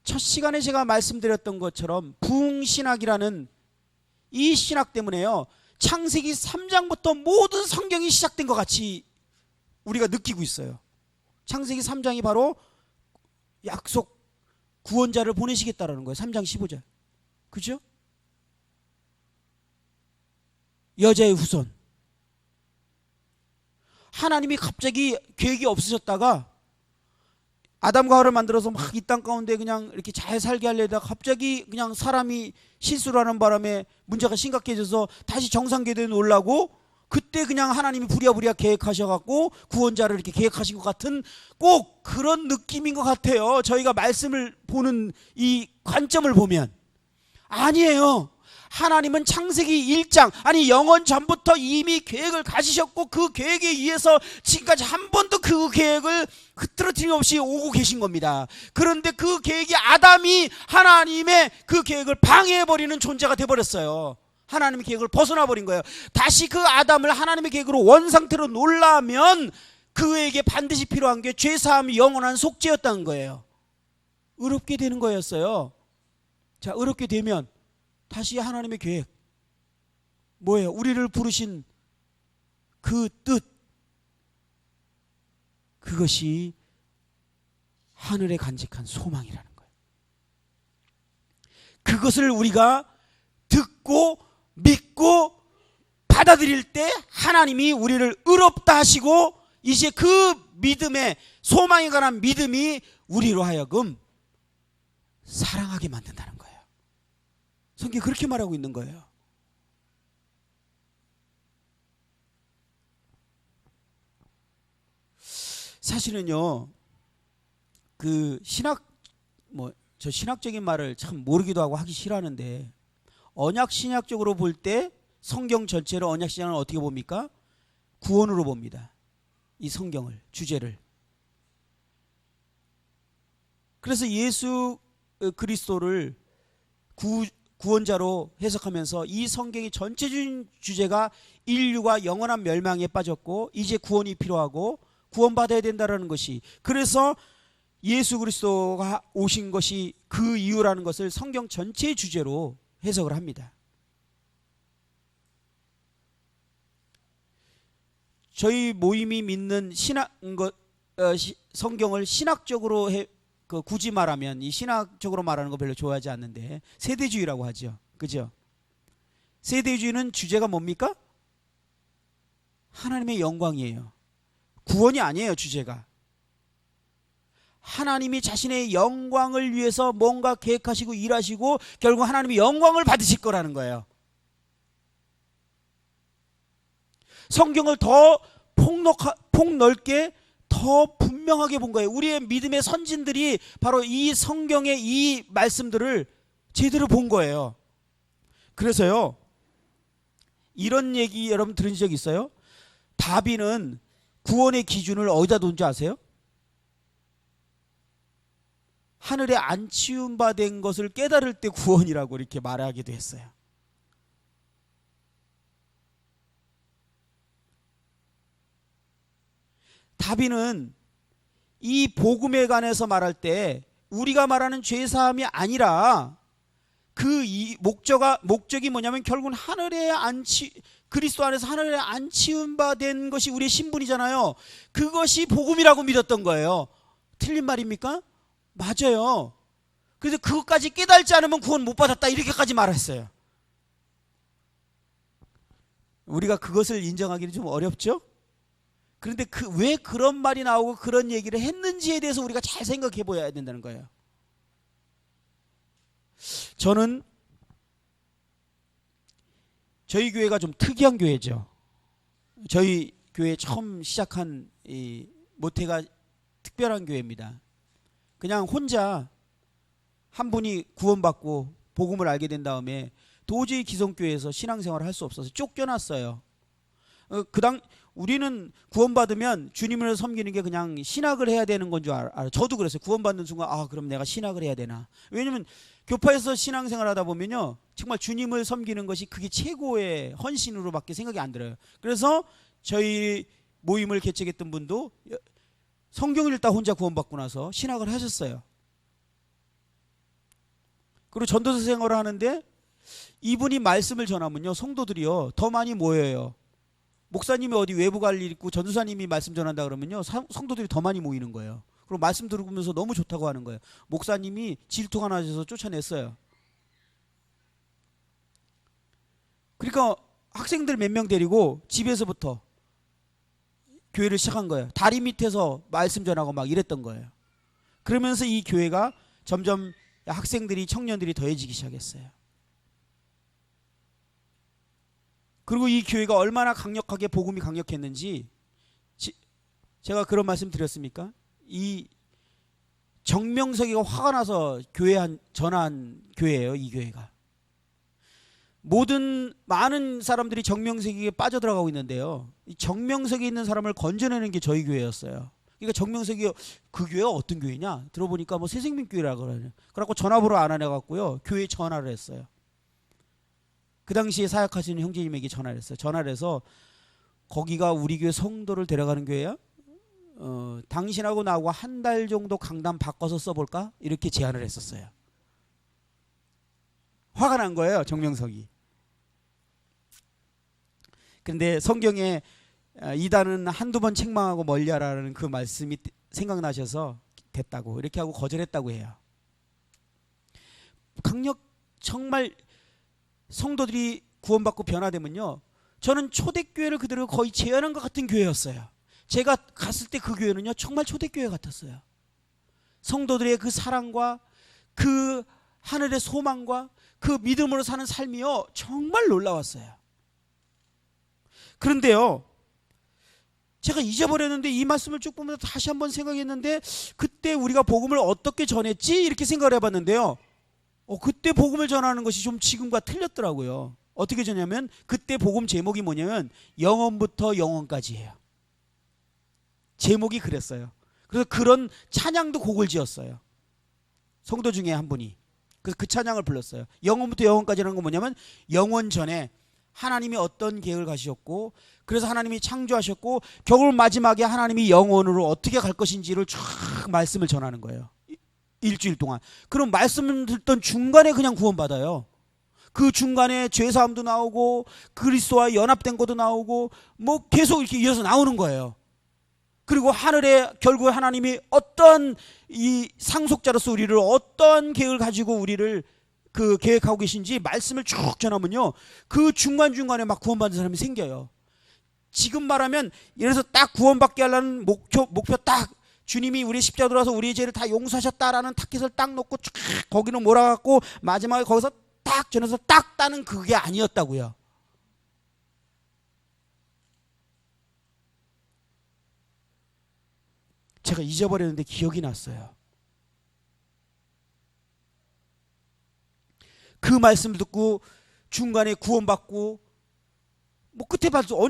첫 시간에 제가 말씀드렸던 것처럼 부흥신학이라는 이 신학 때문에요, 창세기 3장부터 모든 성경이 시작된 것 같이 우리가 느끼고 있어요. 창세기 3장이 바로 약속 구원자를 보내시겠다라는 거예요. 3장 15절. 그죠? 여자의 후손. 하나님이 갑자기 계획이 없으셨다가 아담과 하와를 만들어서 막 이 땅 가운데 그냥 이렇게 잘 살게 하려다가 갑자기 그냥 사람이 실수를 하는 바람에 문제가 심각해져서 다시 정상궤도에 놀라고, 그때 그냥 하나님이 부랴부랴 계획하셔갖고 구원자를 이렇게 계획하신 것 같은 꼭 그런 느낌인 것 같아요. 저희가 말씀을 보는 이 관점을 보면. 아니에요. 하나님은 창세기 1장, 아니 영원 전부터 이미 계획을 가지셨고 그 계획에 의해서 지금까지 한 번도 그 계획을 흐트러뜨림 없이 오고 계신 겁니다. 그런데 그 계획이 아담이 하나님의 그 계획을 방해해버리는 존재가 돼버렸어요. 하나님의 계획을 벗어나 버린 거예요. 다시 그 아담을 하나님의 계획으로 원상태로 놓으려면 그에게 반드시 필요한 게 죄사함이 영원한 속죄였다는 거예요. 의롭게 되는 거였어요. 자, 의롭게 되면 다시 하나님의 계획 뭐예요? 우리를 부르신 그 뜻, 그것이 하늘에 간직한 소망이라는 거예요. 그것을 우리가 듣고 믿고 받아들일 때 하나님이 우리를 의롭다 하시고, 이제 그 믿음의 소망에 관한 믿음이 우리로 하여금 사랑하게 만든다는 거예요. 성경이 그렇게 말하고 있는 거예요. 사실은요, 그 저 신학적인 말을 참 모르기도 하고 하기 싫어하는데, 언약 신약적으로 볼 때 성경 전체를 언약 신약은 어떻게 봅니까? 구원으로 봅니다. 이 성경을, 주제를. 그래서 예수 그리스도를 구원자로 해석하면서 이 성경의 전체적인 주제가 인류가 영원한 멸망에 빠졌고 이제 구원이 필요하고 구원받아야 된다는 것이, 그래서 예수 그리스도가 오신 것이 그 이유라는 것을 성경 전체의 주제로 해석을 합니다. 저희 모임이 믿는 성경을 신학적으로 굳이 말하면, 이 신학적으로 말하는 거 별로 좋아하지 않는데 세대주의라고 하죠. 그죠? 세대주의는 주제가 뭡니까? 하나님의 영광이에요. 구원이 아니에요. 주제가 하나님이 자신의 영광을 위해서 뭔가 계획하시고 일하시고 결국 하나님의 영광을 받으실 거라는 거예요. 성경을 더 폭넓게 더 분명하게 본 거예요. 우리의 믿음의 선진들이 바로 이 성경의 이 말씀들을 제대로 본 거예요. 그래서요, 이런 얘기 여러분 들은 적 있어요? 다비는 구원의 기준을 어디다 둔 줄 아세요? 하늘에 안 치움받은 것을 깨달을 때 구원이라고 이렇게 말하기도 했어요. 다비는 이 복음에 관해서 말할 때 우리가 말하는 죄사함이 아니라 그 목적이 뭐냐면 결국은 그리스도 안에서 하늘에 안치움받은 것이 우리의 신분이잖아요. 그것이 복음이라고 믿었던 거예요. 틀린 말입니까? 맞아요. 그래서 그것까지 깨달지 않으면 구원 못 받았다 이렇게까지 말했어요. 우리가 그것을 인정하기는 좀 어렵죠? 그런데 왜 그런 말이 나오고 그런 얘기를 했는지에 대해서 우리가 잘 생각해 보아야 된다는 거예요. 저는 저희 교회가 좀 특이한 교회죠. 저희 교회 처음 시작한 이 모태가 특별한 교회입니다. 그냥 혼자 한 분이 구원받고 복음을 알게 된 다음에 도저히 기성교회에서 신앙생활을 할 수 없어서 쫓겨났어요. 우리는 구원받으면 주님을 섬기는 게 그냥 신학을 해야 되는 건 줄 알아요. 저도 그랬어요. 구원받는 순간 그럼 내가 신학을 해야 되나. 왜냐면 교파에서 신앙생활 하다 보면요, 정말 주님을 섬기는 것이 그게 최고의 헌신으로밖에 생각이 안 들어요. 그래서 저희 모임을 개척했던 분도 성경 읽다 혼자 구원받고 나서 신학을 하셨어요. 그리고 전도사 생활을 하는데 이분이 말씀을 전하면요, 성도들이요 더 많이 모여요. 목사님이 어디 외부 갈 일 있고 전도사님이 말씀 전한다 그러면요 성도들이 더 많이 모이는 거예요. 그리고 말씀 들으면서 너무 좋다고 하는 거예요. 목사님이 질투가 나셔서 쫓아냈어요. 그러니까 학생들 몇 명 데리고 집에서부터 교회를 시작한 거예요. 다리 밑에서 말씀 전하고 막 이랬던 거예요. 그러면서 이 교회가 점점 학생들이, 청년들이 더해지기 시작했어요. 그리고 이 교회가 얼마나 강력하게 복음이 강력했는지 제가 그런 말씀 드렸습니까? 이 정명석이가 화가 나서 전한 교회예요. 이 교회가 많은 사람들이 정명석에게 빠져들어가고 있는데요, 이 정명석에 있는 사람을 건져내는 게 저희 교회였어요. 그러니까 정명석이 그 교회가 어떤 교회냐 들어보니까 뭐 새생명교회라고 그러네요. 그래갖고 전화번호 안 해갖고요 교회에 전화를 했어요. 그 당시에 사역하시는 형제님에게 전화를 했어요. 전화를 해서 거기가 우리 교회 성도를 데려가는 교회야? 당신하고 나하고 한 달 정도 강단 바꿔서 써볼까? 이렇게 제안을 했었어요. 화가 난 거예요, 정명석이. 그런데 성경에 이단은 한두 번 책망하고 멀리하라는 그 말씀이 생각나셔서 됐다고 이렇게 하고 거절했다고 해요. 정말 성도들이 구원받고 변화되면요, 저는 초대교회를 그대로 거의 재현한 것 같은 교회였어요. 제가 갔을 때 그 교회는요 정말 초대교회 같았어요. 성도들의 그 사랑과 그 하늘의 소망과 그 믿음으로 사는 삶이요 정말 놀라웠어요. 그런데요, 제가 잊어버렸는데 이 말씀을 쭉 보면서 다시 한번 생각했는데, 그때 우리가 복음을 어떻게 전했지? 이렇게 생각을 해봤는데요, 그때 복음을 전하는 것이 좀 지금과 틀렸더라고요. 어떻게 전냐면 그때 복음 제목이 뭐냐면 영원부터 영원까지예요. 제목이 그랬어요. 그래서 그런 찬양도 곡을 지었어요. 성도 중에 한 분이. 그래서 그 찬양을 불렀어요. 영원부터 영원까지라는 건 뭐냐면 영원 전에 하나님이 어떤 계획을 가지셨고, 그래서 하나님이 창조하셨고, 겨울 마지막에 하나님이 영원으로 어떻게 갈 것인지를 쫙 말씀을 전하는 거예요. 일주일 동안. 그럼 말씀을 듣던 중간에 그냥 구원받아요. 그 중간에 죄사함도 나오고 그리스도와 연합된 것도 나오고 뭐 계속 이렇게 이어서 나오는 거예요. 그리고 하늘에 결국 하나님이 어떤 이 상속자로서 우리를 어떤 계획을 가지고 우리를 그 계획하고 계신지 말씀을 쭉 전하면요, 그 중간중간에 막 구원받는 사람이 생겨요. 지금 말하면 예를 들어서 딱 구원받게 하려는 목표 딱 주님이 우리 십자가 들어와서 우리의 죄를 다 용서하셨다라는 타켓을 딱 놓고 쫙 거기는 몰아갖고 마지막에 거기서 딱 전해서 딱 따는 그게 아니었다고요. 제가 잊어버렸는데 기억이 났어요. 그 말씀을 듣고 중간에 구원받고 뭐 끝에 봐도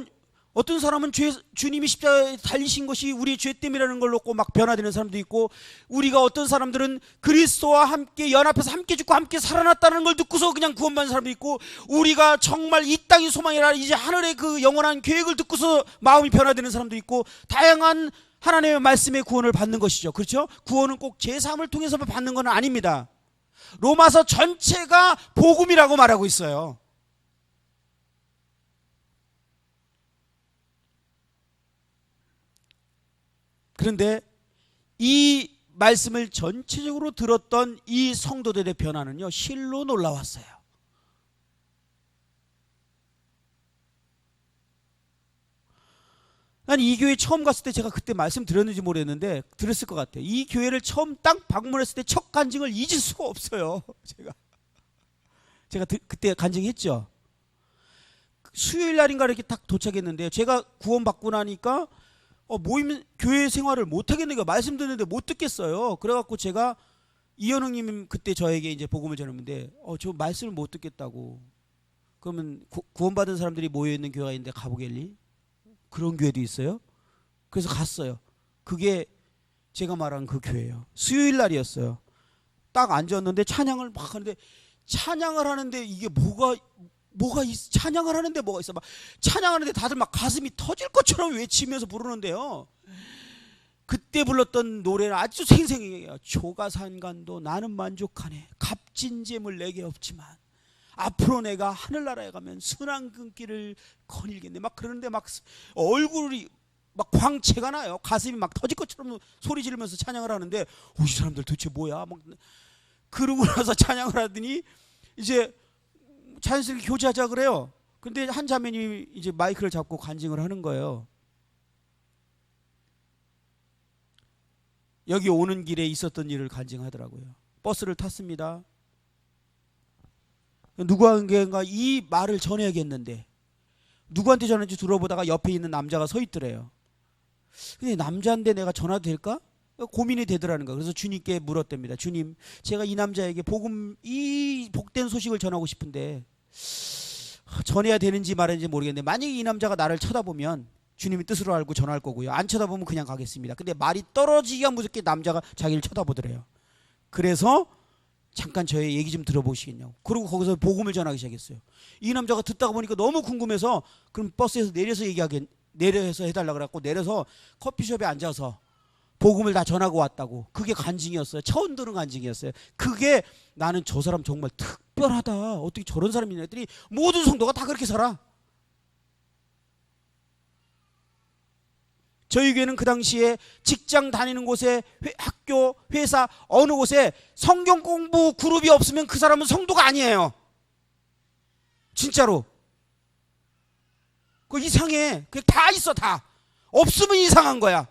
어떤 사람은 주님이 십자가에 달리신 것이 우리의 죄 때문이라는 걸 놓고 막 변화되는 사람도 있고, 우리가 어떤 사람들은 그리스도와 함께 연합해서 함께 죽고 함께 살아났다는 걸 듣고서 그냥 구원받는 사람도 있고, 우리가 정말 이 땅이 소망이라 이제 하늘의 그 영원한 계획을 듣고서 마음이 변화되는 사람도 있고, 다양한 하나님의 말씀의 구원을 받는 것이죠. 그렇죠? 구원은 꼭 제3을 통해서만 받는 건 아닙니다. 로마서 전체가 복음이라고 말하고 있어요. 그런데 이 말씀을 전체적으로 들었던 이 성도들의 변화는요 실로 놀라웠어요. 난 이 교회 처음 갔을 때, 제가 그때 말씀 드렸는지 모르겠는데 들었을 것 같아요. 이 교회를 처음 딱 방문했을 때 첫 간증을 잊을 수가 없어요. 제가 그때 간증했죠. 수요일 날인가 이렇게 딱 도착했는데요, 제가 구원받고 나니까 모임 교회 생활을 못 하겠는 거예요. 말씀 듣는데 못 듣겠어요. 그래갖고 제가 이현웅님 그때 저에게 이제 복음을 전했는데 저 말씀을 못 듣겠다고. 그러면 구원받은 사람들이 모여 있는 교회가 있는데 가보겠니? 그런 교회도 있어요. 그래서 갔어요. 그게 제가 말한 그 교회예요. 수요일 날이었어요. 딱 앉았는데 찬양을 막 하는데, 찬양을 하는데 이게 찬양을 하는데 뭐가 있어. 막 찬양하는데 다들 막 가슴이 터질 것처럼 외치면서 부르는데요, 그때 불렀던 노래는 아주 생생해요. 초가산간도 나는 만족하네. 값진 재물 내게 없지만 앞으로 내가 하늘나라에 가면 순한 금길을 거닐겠네. 막 그러는데 막 얼굴이 막 광채가 나요. 가슴이 막 터질 것처럼 소리 지르면서 찬양을 하는데 이 사람들 도대체 뭐야? 막 그러고 나서 찬양을 하더니 이제 자연스럽게 교제하자 그래요. 근데 한 자매님이 이제 마이크를 잡고 간증을 하는 거예요. 여기 오는 길에 있었던 일을 간증하더라고요. 버스를 탔습니다. 누구한테인가 이 말을 전해야겠는데 누구한테 전화인지 들어보다가 옆에 있는 남자가 서 있더래요. 근데 남자인데 내가 전화도 될까? 고민이 되더라는 거예요. 그래서 주님께 물었답니다. 주님, 제가 이 남자에게 이 복된 소식을 전하고 싶은데 전해야 되는지 말인지 모르겠는데 만약에 이 남자가 나를 쳐다보면 주님이 뜻으로 알고 전할 거고요. 안 쳐다보면 그냥 가겠습니다. 근데 말이 떨어지기가 무섭게 남자가 자기를 쳐다보더래요. 그래서 잠깐 저의 얘기 좀 들어보시겠냐고. 그리고 거기서 복음을 전하기 시작했어요. 이 남자가 듣다가 보니까 너무 궁금해서 그럼 버스에서 내려서 해달라 그래갖고 내려서 커피숍에 앉아서 복음을 다 전하고 왔다고. 그게 간증이었어요. 처음 들은 간증이었어요. 그게 나는 저 사람 정말 특별하다. 어떻게 저런 사람이 있냐 했더니 모든 성도가 다 그렇게 살아. 저희 교회는 그 당시에 직장 다니는 곳에 학교, 회사 어느 곳에 성경 공부 그룹이 없으면 그 사람은 성도가 아니에요. 진짜로. 그 이상해. 그게 다 있어 다. 없으면 이상한 거야.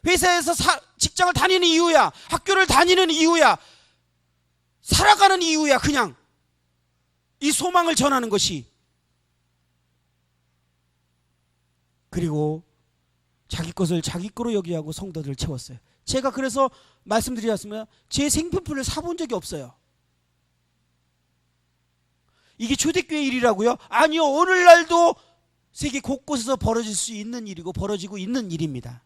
회사에서 직장을 다니는 이유야. 학교를 다니는 이유야. 살아가는 이유야. 그냥 이 소망을 전하는 것이. 그리고 자기 것을 자기 거로 여기하고 성도들을 채웠어요. 제가 그래서 말씀드렸으면 제 생필품을 사본 적이 없어요. 이게 초대교회 일이라고요? 아니요. 오늘날도 세계 곳곳에서 벌어질 수 있는 일이고 벌어지고 있는 일입니다.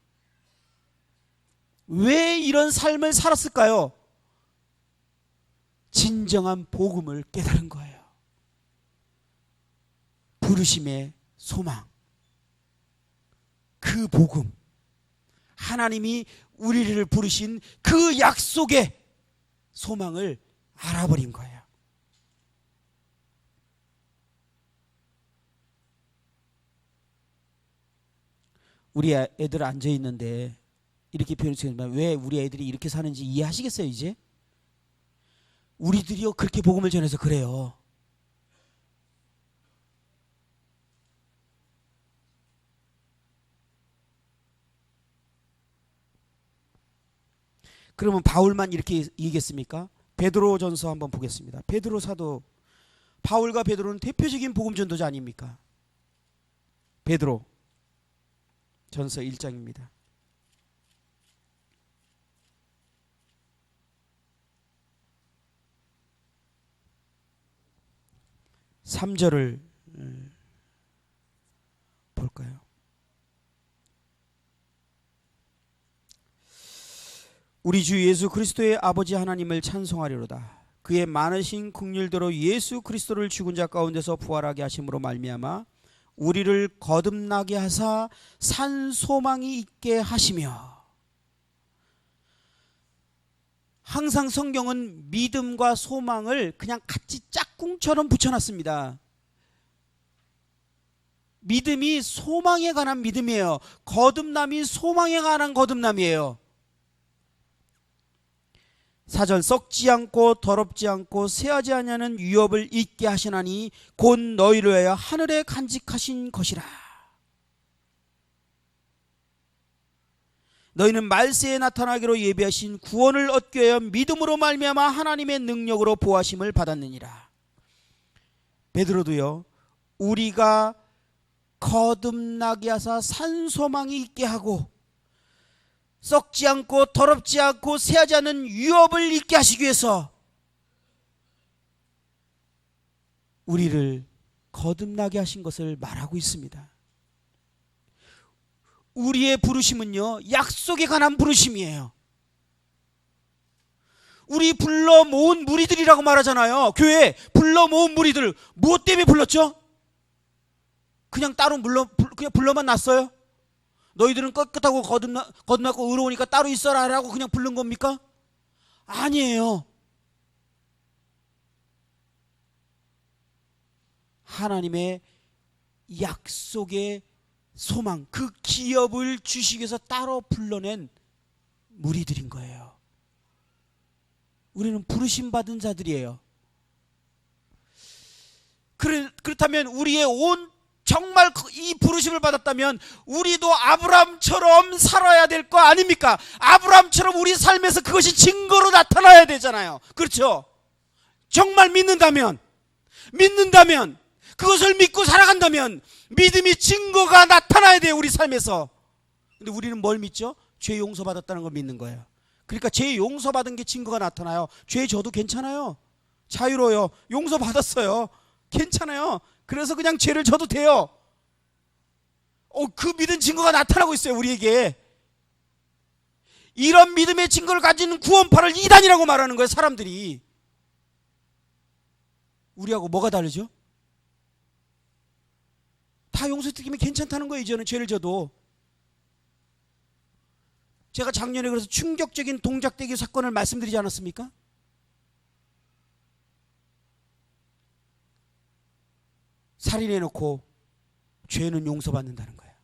왜 이런 삶을 살았을까요? 진정한 복음을 깨달은 거예요. 부르심의 소망. 그 복음, 하나님이 우리를 부르신 그 약속의 소망을 알아버린 거예요. 우리 애들 앉아 있는데 이렇게 표현했지만 왜 우리 애들이 이렇게 사는지 이해하시겠어요? 이제 우리들이요 그렇게 복음을 전해서 그래요. 그러면 바울만 이렇게 얘기했습니까? 베드로전서 한번 보겠습니다. 베드로 사도, 바울과 베드로는 대표적인 복음 전도자 아닙니까? 베드로 전서 1장입니다. 3절을 볼까요? 우리 주 예수 그리스도의 아버지 하나님을 찬송하리로다. 그의 많으신 긍휼대로 예수 그리스도를 죽은 자 가운데서 부활하게 하심으로 말미암아 우리를 거듭나게 하사 산 소망이 있게 하시며. 항상 성경은 믿음과 소망을 그냥 같이 짝꿍처럼 붙여놨습니다. 믿음이 소망에 관한 믿음이에요. 거듭남이 소망에 관한 거듭남이에요. 4절 썩지 않고 더럽지 않고 쇠하지 아니하는 유업을 잊게 하시나니 곧 너희를 위하여 하늘에 간직하신 것이라. 너희는 말세에 나타나기로 예비하신 구원을 얻게 하여 믿음으로 말미암아 하나님의 능력으로 보하심을 받았느니라. 베드로도요 우리가 거듭나게 하사 산 소망이 있게 하고 썩지 않고 더럽지 않고 쇠하지 않은 유업을 잊게 하시기 위해서 우리를 거듭나게 하신 것을 말하고 있습니다. 우리의 부르심은요 약속에 관한 부르심이에요. 우리 불러 모은 무리들이라고 말하잖아요. 교회 불러 모은 무리들 무엇 때문에 불렀죠? 그냥 따로 그냥 불러만 놨어요? 너희들은 떳떳하고 거듭나고 의로우니까 따로 있어라 라고 그냥 부른 겁니까? 아니에요. 하나님의 약속의 소망, 그 기업을 주시기 위해서 따로 불러낸 무리들인 거예요. 우리는 부르심 받은 자들이에요. 그렇다면 우리의 정말 이 부르심을 받았다면 우리도 아브라함처럼 살아야 될 거 아닙니까? 아브라함처럼 우리 삶에서 그것이 증거로 나타나야 되잖아요. 그렇죠? 정말 믿는다면 그것을 믿고 살아간다면 믿음이 증거가 나타나야 돼요, 우리 삶에서. 근데 우리는 뭘 믿죠? 죄 용서받았다는 걸 믿는 거예요. 그러니까 죄 용서받은 게 증거가 나타나요. 죄 져도 괜찮아요. 자유로워요. 용서받았어요. 괜찮아요. 그래서 그냥 죄를 져도 돼요. 그 믿은 증거가 나타나고 있어요, 우리에게. 이런 믿음의 증거를 가진 구원파를 이단이라고 말하는 거예요, 사람들이. 우리하고 뭐가 다르죠? 다 용서드리면 괜찮다는 거예요, 이제는 죄를 져도. 제가 작년에 그래서 충격적인 동작대기 사건을 말씀드리지 않았습니까? 살인해놓고 죄는 용서받는다는 거예요.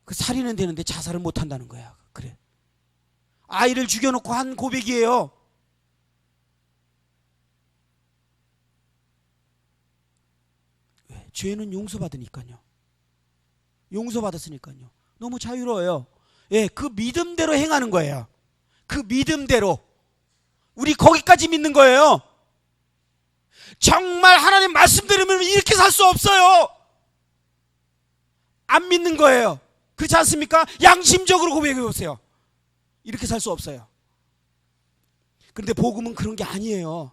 그 살인은 되는데 자살은 못한다는 거야. 그래. 아이를 죽여놓고 한 고백이에요. 왜? 죄는 용서받으니까요. 용서받았으니까요. 너무 자유로워요. 예, 그 믿음대로 행하는 거예요. 그 믿음대로. 우리 거기까지 믿는 거예요. 정말 하나님 말씀 들으면 이렇게 살 수 없어요. 안 믿는 거예요. 그렇지 않습니까? 양심적으로 고백해 보세요. 이렇게 살 수 없어요. 그런데 복음은 그런 게 아니에요.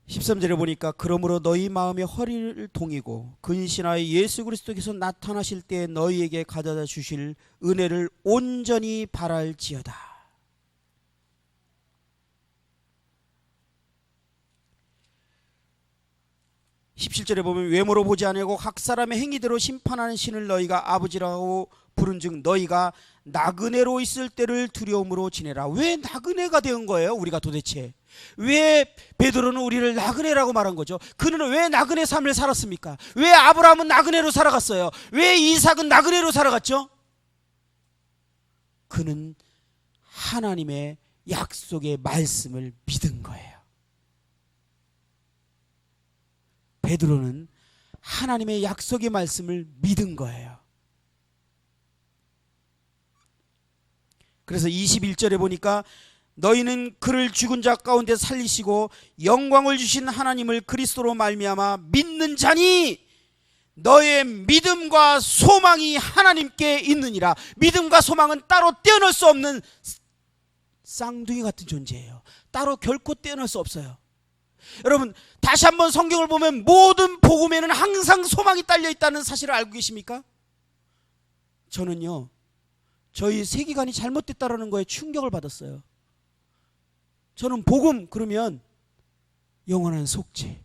(13절에) 보니까 그러므로 너희 마음의 허리를 동이고 근신하여 예수 그리스도께서 나타나실 때 너희에게 가져다 주실 은혜를 온전히 바랄지어다. (17절에) 보면 외모로 보지 아니하고 각 사람의 행위대로 심판하는 신을 너희가 아버지라고 부른즉 너희가 나그네로 있을 때를 두려움으로 지내라. 왜 나그네가 된 거예요, 우리가 도대체? 왜 베드로는 우리를 나그네라고 말한 거죠? 그는 왜 나그네 삶을 살았습니까? 왜 아브라함은 나그네로 살아갔어요? 왜 이삭은 나그네로 살아갔죠? 그는 하나님의 약속의 말씀을 믿은 거예요. 베드로는 하나님의 약속의 말씀을 믿은 거예요. 그래서 21절에 보니까 너희는 그를 죽은 자 가운데 살리시고 영광을 주신 하나님을 그리스도로 말미암아 믿는 자니 너의 믿음과 소망이 하나님께 있느니라. 믿음과 소망은 따로 떼어낼 수 없는 쌍둥이 같은 존재예요. 따로 결코 떼어낼 수 없어요. 여러분, 다시 한번 성경을 보면 모든 복음에는 항상 소망이 딸려 있다는 사실을 알고 계십니까? 저는요, 저희 세계관이 잘못됐다라는 거에 충격을 받았어요. 저는 복음 그러면 영원한 속죄,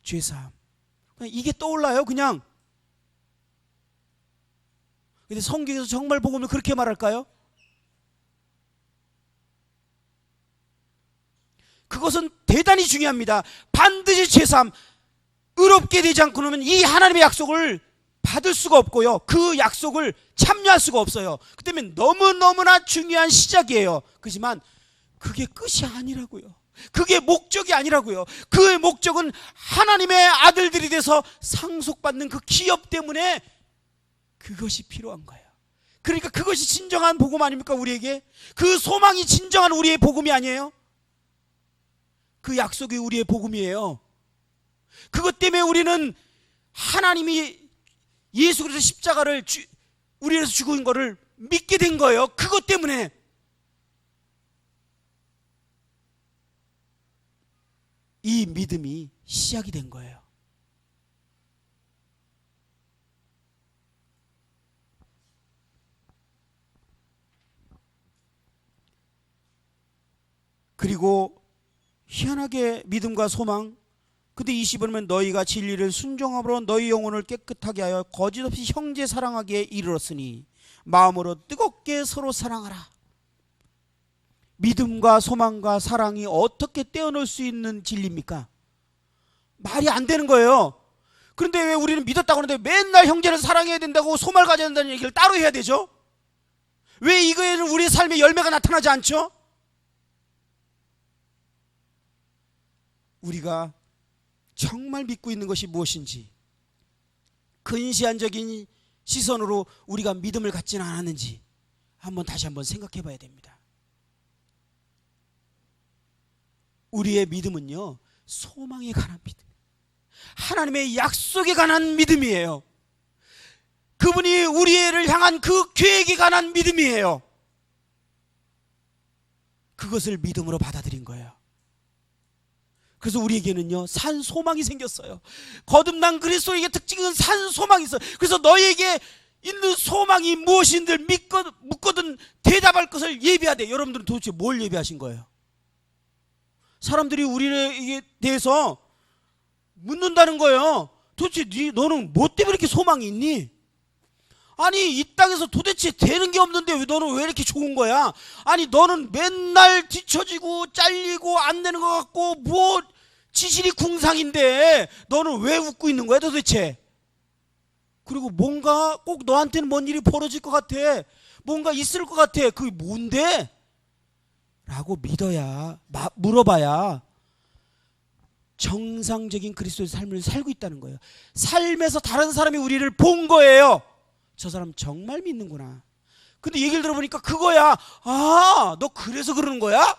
죄사함, 그냥 이게 떠올라요, 그냥. 근데 성경에서 정말 복음을 그렇게 말할까요? 그것은 대단히 중요합니다. 반드시 죄사함, 의롭게 되지 않고는 이 하나님의 약속을 받을 수가 없고요, 그 약속을 참여할 수가 없어요. 그 때문에 너무너무나 중요한 시작이에요. 그렇지만 그게 끝이 아니라고요. 그게 목적이 아니라고요. 그 목적은 하나님의 아들들이 돼서 상속받는 그 기업 때문에 그것이 필요한 거예요. 그러니까 그것이 진정한 복음 아닙니까, 우리에게? 그 소망이 진정한 우리의 복음이 아니에요? 그 약속이 우리의 복음이에요. 그것 때문에 우리는 하나님이 예수 그리스도 십자가를 우리 위해서 죽은 거를 믿게 된 거예요. 그것 때문에. 이 믿음이 시작이 된 거예요. 그리고 희한하게 믿음과 소망. 근데 20번은 너희가 진리를 순종함으로 너희 영혼을 깨끗하게 하여 거짓없이 형제 사랑하기에 이르렀으니 마음으로 뜨겁게 서로 사랑하라. 믿음과 소망과 사랑이 어떻게 떼어놓을 수 있는 진리입니까? 말이 안 되는 거예요. 그런데 왜 우리는 믿었다고 하는데 맨날 형제를 사랑해야 된다고, 소망을 가져야 된다는 얘기를 따로 해야 되죠? 왜 이거에는 우리의 삶의 열매가 나타나지 않죠? 우리가 정말 믿고 있는 것이 무엇인지, 근시안적인 시선으로 우리가 믿음을 갖지는 않았는지 다시 한번 생각해 봐야 됩니다. 우리의 믿음은요, 소망에 관한 믿음, 하나님의 약속에 관한 믿음이에요. 그분이 우리를 향한 그 계획에 관한 믿음이에요. 그것을 믿음으로 받아들인 거예요. 그래서 우리에게는요, 산 소망이 생겼어요. 거듭난 그리스도에게 특징은 산 소망이 있어요. 그래서 너에게 있는 소망이 무엇인들 묻거든 대답할 것을 예비하되. 여러분들은 도대체 뭘 예비하신 거예요? 사람들이 우리에 대해서 묻는다는 거예요. 도대체 너는 뭐 때문에 이렇게 소망이 있니? 아니, 이 땅에서 도대체 되는 게 없는데 너는 왜 이렇게 좋은 거야? 아니, 너는 맨날 뒤처지고 잘리고 안 되는 것 같고 뭐 지질이 궁상인데 너는 왜 웃고 있는 거야 도대체? 그리고 뭔가 꼭 너한테는 뭔 일이 벌어질 것 같아, 뭔가 있을 것 같아. 그게 뭔데? 라고 믿어야, 물어봐야 정상적인 그리스도의 삶을 살고 있다는 거예요. 삶에서 다른 사람이 우리를 본 거예요. 저 사람 정말 믿는구나. 근데 얘기를 들어보니까 그거야. 아, 너 그래서 그러는 거야?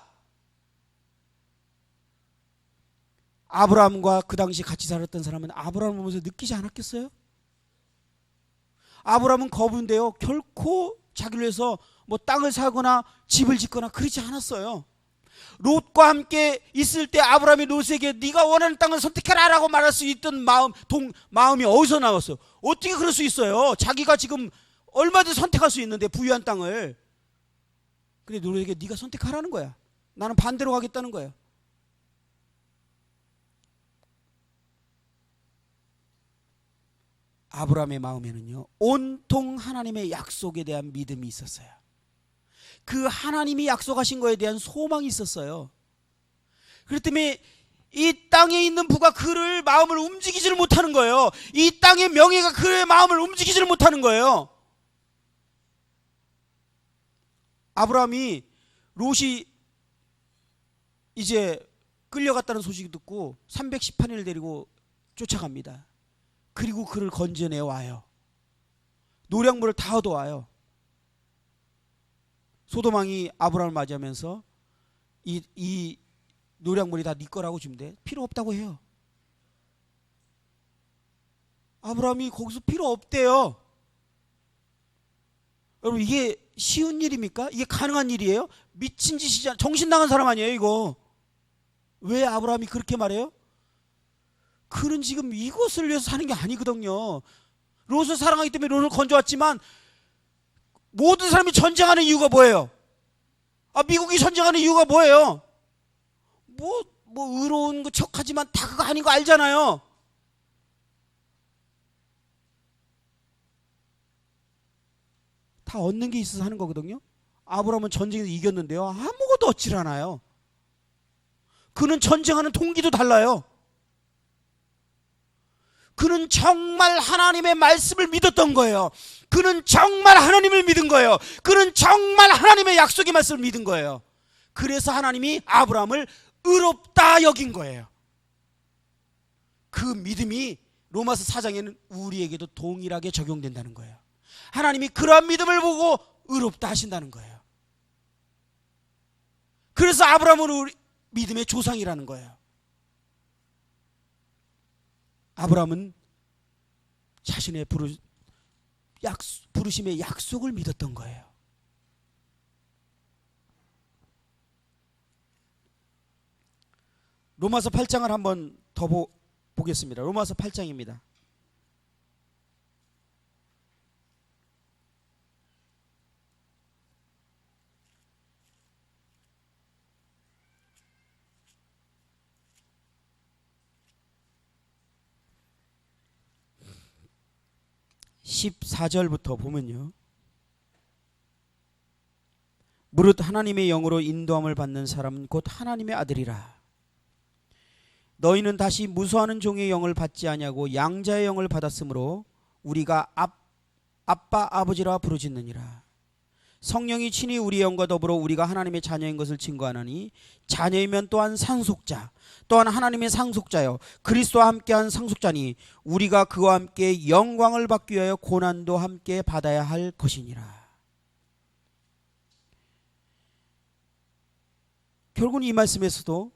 아브라함과 그 당시 같이 살았던 사람은 아브라함을 보면서 느끼지 않았겠어요? 아브라함은 거부인데요, 결코 자기를 위해서 뭐 땅을 사거나 집을 짓거나 그러지 않았어요. 롯과 함께 있을 때 아브라함이 롯에게 네가 원하는 땅을 선택해라 라고 말할 수 있던 마음이 어디서 나왔어요? 어떻게 그럴 수 있어요? 자기가 지금 얼마든지 선택할 수 있는데, 부유한 땅을. 근데 롯에게 네가 선택하라는 거야. 나는 반대로 가겠다는 거예요. 아브라함의 마음에는요, 온통 하나님의 약속에 대한 믿음이 있었어요. 그 하나님이 약속하신 거에 대한 소망이 있었어요. 그렇기 때문에 이 땅에 있는 부가 그를 마음을 움직이지를 못하는 거예요. 이 땅의 명예가 그의 마음을 움직이지를 못하는 거예요. 아브라함이 롯이 이제 끌려갔다는 소식을 듣고 318인을 데리고 쫓아갑니다. 그리고 그를 건져내 와요. 노량물을 다 얻어와요. 소돔왕이 아브라함을 맞이하면서 이 노량물이 다 네 거라고 주는데 필요 없다고 해요. 아브라함이 거기서 필요 없대요. 여러분, 이게 쉬운 일입니까? 이게 가능한 일이에요? 미친 짓이잖아. 정신 나간 사람 아니에요 이거. 왜 아브라함이 그렇게 말해요? 그는 지금 이것을 위해서 사는 게 아니거든요. 롯을 사랑하기 때문에 롯을 건져왔지만, 모든 사람이 전쟁하는 이유가 뭐예요? 미국이 전쟁하는 이유가 뭐예요? 뭐 의로운 거 척하지만 다 그거 아닌 거 알잖아요. 다 얻는 게 있어서 하는 거거든요. 아브라함은 전쟁에서 이겼는데요, 아무것도 얻질 않아요. 그는 전쟁하는 동기도 달라요. 그는 정말 하나님의 말씀을 믿었던 거예요. 그는 정말 하나님을 믿은 거예요. 그는 정말 하나님의 약속의 말씀을 믿은 거예요. 그래서 하나님이 아브라함을 의롭다 여긴 거예요. 그 믿음이 로마서 4장에는 우리에게도 동일하게 적용된다는 거예요. 하나님이 그러한 믿음을 보고 의롭다 하신다는 거예요. 그래서 아브라함은 우리 믿음의 조상이라는 거예요. 아브라함은 자신의 부르심의 약속을 믿었던 거예요. 로마서 8장을 한번 더 보겠습니다. 로마서 8장입니다. 14절부터 보면요, 무릇 하나님의 영으로 인도함을 받는 사람은 곧 하나님의 아들이라. 너희는 다시 무수하는 종의 영을 받지 아니하고 양자의 영을 받았으므로 우리가 아빠 아버지라 부르짖느니라. 성령이 친히 우리의 영과 더불어 우리가 하나님의 자녀인 것을 증거하나니 자녀이면 또한 상속자, 또한 하나님의 상속자여 그리스도와 함께한 상속자니 우리가 그와 함께 영광을 받기 위하여 고난도 함께 받아야 할 것이니라. 결국은 이 말씀에서도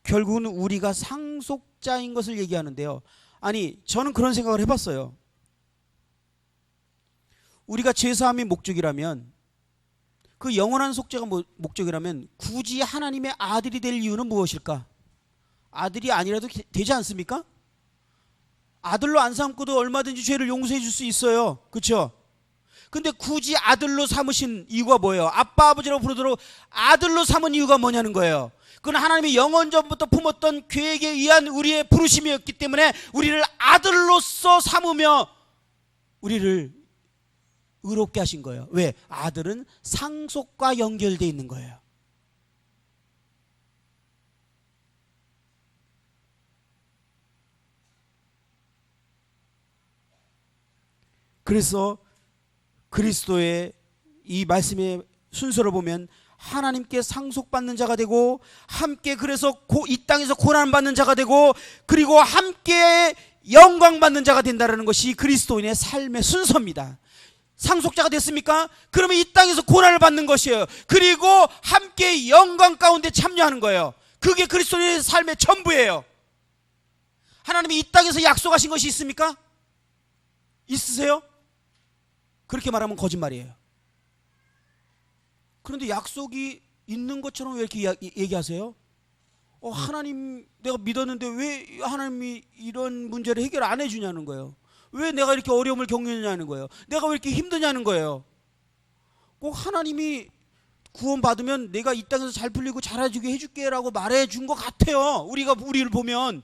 결국은 우리가 상속자인 것을 얘기하는데요. 아니, 저는 그런 생각을 해봤어요. 우리가 죄사함이 목적이라면, 그 영원한 속죄가 목적이라면 굳이 하나님의 아들이 될 이유는 무엇일까? 아들이 아니라도 되지 않습니까? 아들로 안 삼고도 얼마든지 죄를 용서해 줄 수 있어요. 그렇죠? 근데 굳이 아들로 삼으신 이유가 뭐예요? 아빠 아버지라고 부르도록 아들로 삼은 이유가 뭐냐는 거예요. 그건 하나님이 영원전부터 품었던 계획에 의한 우리의 부르심이었기 때문에 우리를 아들로서 삼으며 우리를 의롭게 하신 거예요. 왜? 아들은 상속과 연결되어 있는 거예요. 그래서 그리스도의 이 말씀의 순서를 보면 하나님께 상속받는 자가 되고, 함께 그래서 이 땅에서 고난받는 자가 되고, 그리고 함께 영광받는 자가 된다는 것이 그리스도인의 삶의 순서입니다. 상속자가 됐습니까? 그러면 이 땅에서 고난을 받는 것이에요. 그리고 함께 영광 가운데 참여하는 거예요. 그게 그리스도인의 삶의 전부예요. 하나님이 이 땅에서 약속하신 것이 있습니까? 있으세요? 그렇게 말하면 거짓말이에요. 그런데 약속이 있는 것처럼 왜 이렇게 얘기하세요? 하나님 내가 믿었는데 왜 하나님이 이런 문제를 해결 안 해주냐는 거예요. 왜 내가 이렇게 어려움을 겪느냐는 거예요. 내가 왜 이렇게 힘드냐는 거예요. 꼭 하나님이 구원받으면 내가 이 땅에서 잘 풀리고 잘해주게 해줄게 라고 말해준 것 같아요. 우리를 보면.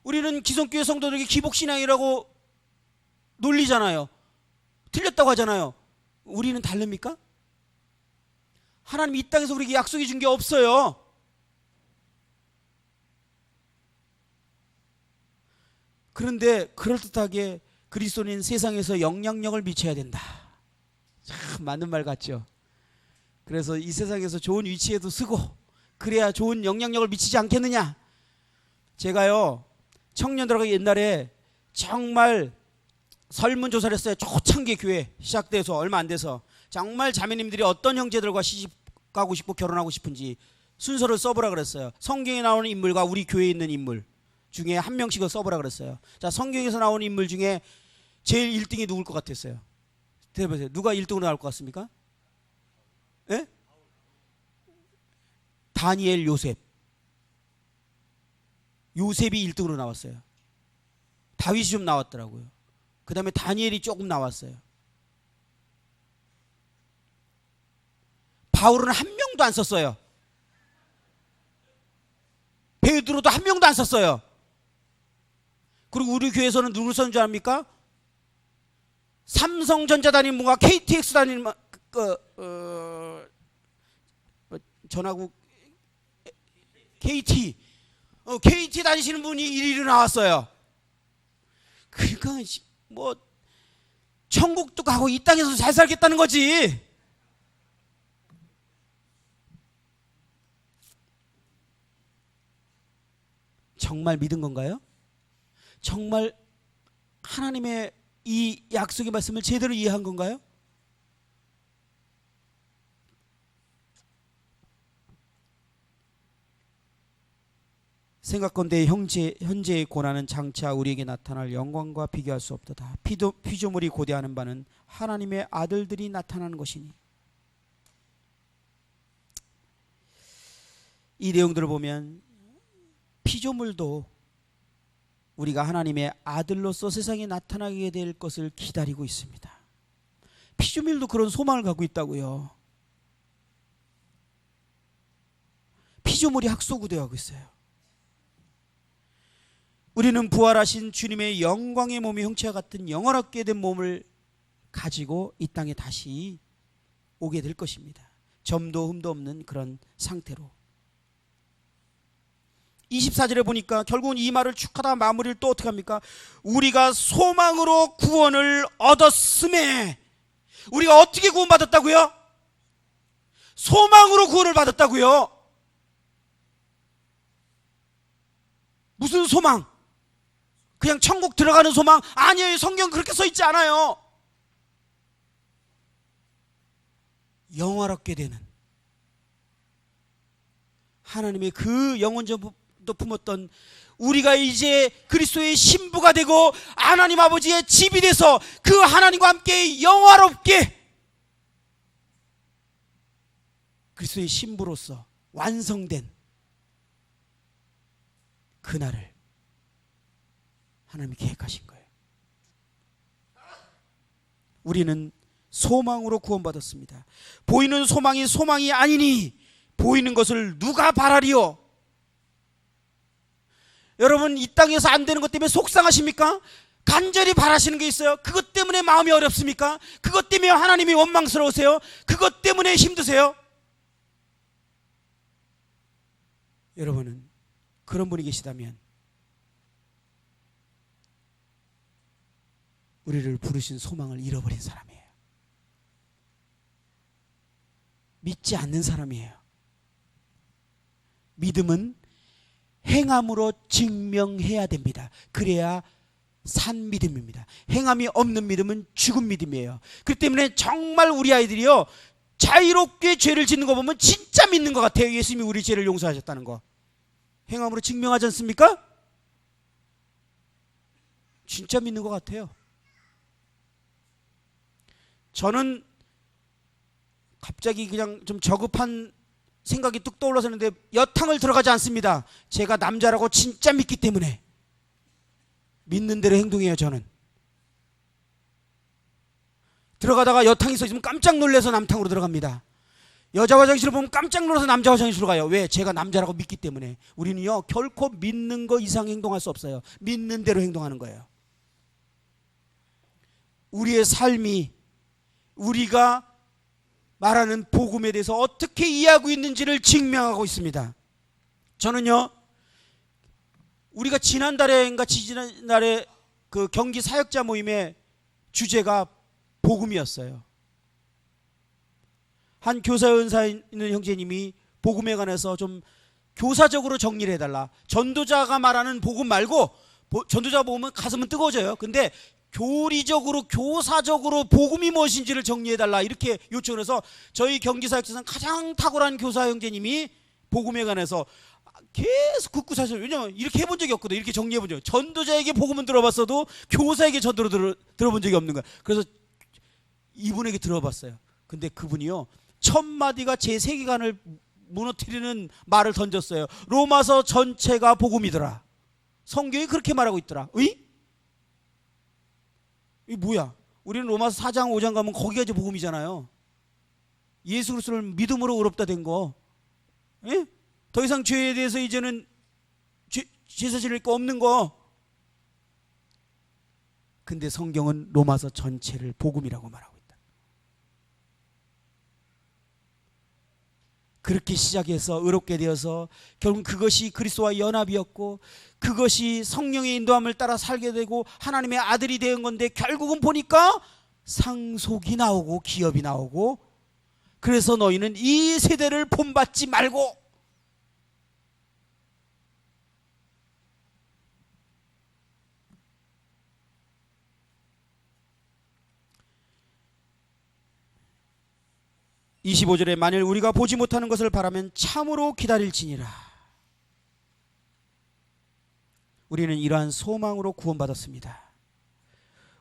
우리는 기성교회 성도들에게 기복신앙이라고 놀리잖아요. 틀렸다고 하잖아요. 우리는 다릅니까? 하나님 이 땅에서 우리에게 약속해 준 게 없어요. 그런데 그럴듯하게 그리스도인 세상에서 영향력을 미쳐야 된다. 참 맞는 말 같죠. 그래서 이 세상에서 좋은 위치에도 쓰고 그래야 좋은 영향력을 미치지 않겠느냐. 제가요 청년들하고 옛날에 정말 설문조사를 했어요. 초창기 교회 시작돼서 얼마 안 돼서 정말 자매님들이 어떤 형제들과 시집 가고 싶고 결혼하고 싶은지 순서를 써보라 그랬어요. 성경에 나오는 인물과 우리 교회에 있는 인물 중에 한 명씩을 써보라 그랬어요. 자, 성경에서 나오는 인물 중에 제일 1등이 누굴 것 같았어요? 대보세요. 누가 1등으로 나올 것 같습니까? 예? 다니엘, 요셉. 요셉이 1등으로 나왔어요. 다윗이 좀 나왔더라고요. 그 다음에 다니엘이 조금 나왔어요. 바울은 한 명도 안 썼어요. 베드로도 한 명도 안 썼어요. 그리고 우리 교회에서는 누굴 썼는 줄 압니까? 삼성전자 다니는 분과 KTX 다니는 전화국 KT 다니시는 분이 1위로 나왔어요. 그러니까 뭐 천국도 가고 이 땅에서 잘 살겠다는 거지. 정말 믿은 건가요? 정말 하나님의 이 약속의 말씀을 제대로 이해한 건가요? 생각건대 현재의 고난은 장차 우리에게 나타날 영광과 비교할 수 없도다. 피조물이 고대하는 바는 하나님의 아들들이 나타나는 것이니. 이 내용들을 보면 피조물도 우리가 하나님의 아들로서 세상에 나타나게 될 것을 기다리고 있습니다. 피조물도 그런 소망을 갖고 있다고요. 피조물이 학소구대하고 있어요. 우리는 부활하신 주님의 영광의 몸이 형체와 같은 영원하게 된 몸을 가지고 이 땅에 다시 오게 될 것입니다. 점도 흠도 없는 그런 상태로. 24절에 보니까 결국은 이 말을 축하다 마무리를 또 어떻게 합니까? 우리가 소망으로 구원을 얻었음에. 우리가 어떻게 구원받았다고요? 소망으로 구원을 받았다고요. 무슨 소망? 그냥 천국 들어가는 소망? 아니에요. 성경 그렇게 써 있지 않아요. 영화롭게 되는 하나님의 그 영원전부터 품었던 우리가 이제 그리스도의 신부가 되고 하나님 아버지의 집이 돼서 그 하나님과 함께 영화롭게 그리스도의 신부로서 완성된 그날을 하나님이 계획하신 거예요. 우리는 소망으로 구원받았습니다. 보이는 소망이 소망이 아니니 보이는 것을 누가 바라리요? 여러분, 이 땅에서 안 되는 것 때문에 속상하십니까? 간절히 바라시는 게 있어요? 그것 때문에 마음이 어렵습니까? 그것 때문에 하나님이 원망스러우세요? 그것 때문에 힘드세요? 여러분은 그런 분이 계시다면 우리를 부르신 소망을 잃어버린 사람이에요. 믿지 않는 사람이에요. 믿음은 행함으로 증명해야 됩니다. 그래야 산 믿음입니다. 행함이 없는 믿음은 죽은 믿음이에요. 그렇기 때문에 정말 우리 아이들이요, 자유롭게 죄를 짓는 거 보면 진짜 믿는 것 같아요. 예수님이 우리 죄를 용서하셨다는 거. 행함으로 증명하지 않습니까? 진짜 믿는 것 같아요. 저는 갑자기 그냥 좀 저급한 생각이 뚝 떠올라서 했는데 여탕을 들어가지 않습니다. 제가 남자라고 진짜 믿기 때문에 믿는 대로 행동해요. 저는 들어가다가 여탕이 서 있으면 깜짝 놀라서 남탕으로 들어갑니다. 여자 화장실을 보면 깜짝 놀라서 남자 화장실로 가요. 왜? 제가 남자라고 믿기 때문에. 우리는요 결코 믿는 거 이상 행동할 수 없어요. 믿는 대로 행동하는 거예요. 우리의 삶이 우리가 말하는 복음에 대해서 어떻게 이해하고 있는지를 증명하고 있습니다. 저는요, 우리가 지난달에인가 지지난달에 그 경기 사역자 모임의 주제가 복음이었어요. 한 교사 연사 있는 형제님이 복음에 관해서 좀 교사적으로 정리를 해달라. 전도자가 말하는 복음 말고, 전도자 복음은 가슴은 뜨거워져요. 근데 교리적으로 교사적으로 복음이 무엇인지를 정리해달라 이렇게 요청을 해서 저희 경기사역에서는 가장 탁월한 교사 형제님이 복음에 관해서 계속 굳고 사실, 왜냐면 이렇게 해본 적이 없거든. 이렇게 정리해본 적이. 전도자에게 복음은 들어봤어도 교사에게 전도를 들어본 적이 없는 거야. 그래서 이분에게 들어봤어요. 근데 그분이요, 첫 마디가 제 세계관을 무너뜨리는 말을 던졌어요. 로마서 전체가 복음이더라. 성경이 그렇게 말하고 있더라. 의? 이 뭐야? 우리는 로마서 4장 5장 가면 거기가 이제 복음이잖아요. 예수 그리스도를 믿음으로 의롭다 된 거. 예? 더 이상 죄에 대해서 이제는 죄사실일 거 없는 거. 근데 성경은 로마서 전체를 복음이라고 말하고 있다. 그렇게 시작해서 의롭게 되어서 결국 그것이 그리스도와 연합이었고 그것이 성령의 인도함을 따라 살게 되고 하나님의 아들이 된 건데 결국은 보니까 상속이 나오고 기업이 나오고 그래서 너희는 이 세대를 본받지 말고 (25절에) 만일 우리가 보지 못하는 것을 바라면 참으로 기다릴지니라. 우리는 이러한 소망으로 구원받았습니다.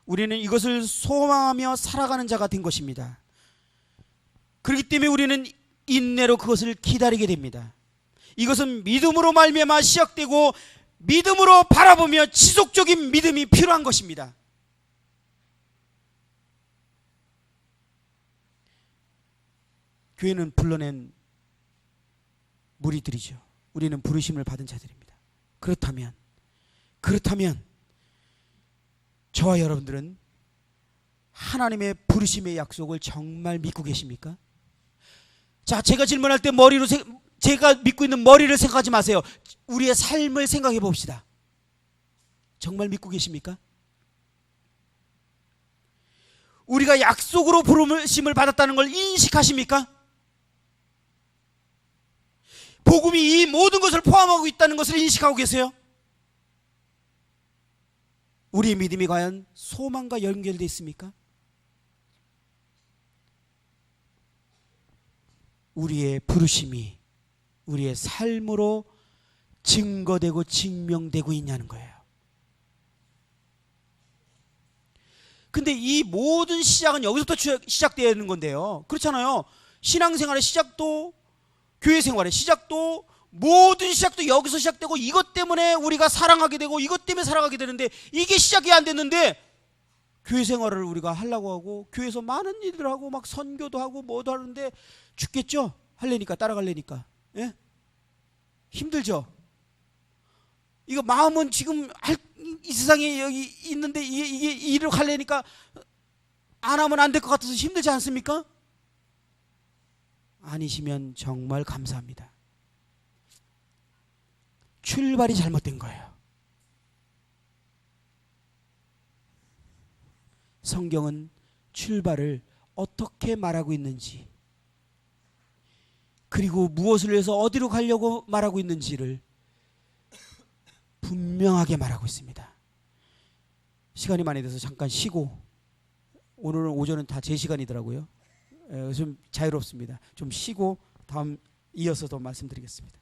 우리는 이것을 소망하며 살아가는 자가 된 것입니다. 그렇기 때문에 우리는 인내로 그것을 기다리게 됩니다. 이것은 믿음으로 말미암아 시작되고 믿음으로 바라보며 지속적인 믿음이 필요한 것입니다. 교회는 불러낸 무리들이죠. 우리는 부르심을 받은 자들입니다. 그렇다면 그렇다면 저와 여러분들은 하나님의 부르심의 약속을 정말 믿고 계십니까? 자, 제가 질문할 때 제가 믿고 있는 머리를 생각하지 마세요. 우리의 삶을 생각해 봅시다. 정말 믿고 계십니까? 우리가 약속으로 부르심을 받았다는 걸 인식하십니까? 복음이 이 모든 것을 포함하고 있다는 것을 인식하고 계세요? 우리의 믿음이 과연 소망과 연결되어 있습니까? 우리의 부르심이 우리의 삶으로 증거되고 증명되고 있냐는 거예요. 근데 이 모든 시작은 여기서부터 시작되는 건데요. 그렇잖아요. 신앙생활의 시작도, 교회 생활의 시작도, 모든 시작도 여기서 시작되고, 이것 때문에 우리가 사랑하게 되고, 이것 때문에 사랑하게 되는데, 이게 시작이 안 됐는데 교회 생활을 우리가 하려고 하고, 교회에서 많은 일들 하고 막 선교도 하고 뭐도 하는데 죽겠죠? 하려니까, 따라가려니까. 예? 힘들죠? 이거 마음은 지금 이 세상에 여기 있는데 이게 일을 하려니까 안 하면 안 될 것 같아서 힘들지 않습니까? 아니시면 정말 감사합니다. 출발이 잘못된 거예요. 성경은 출발을 어떻게 말하고 있는지, 그리고 무엇을 위해서 어디로 가려고 말하고 있는지를 분명하게 말하고 있습니다. 시간이 많이 돼서 잠깐 쉬고, 오늘은 오전은 다 제 시간이더라고요. 좀 자유롭습니다. 좀 쉬고 다음 이어서 더 말씀드리겠습니다.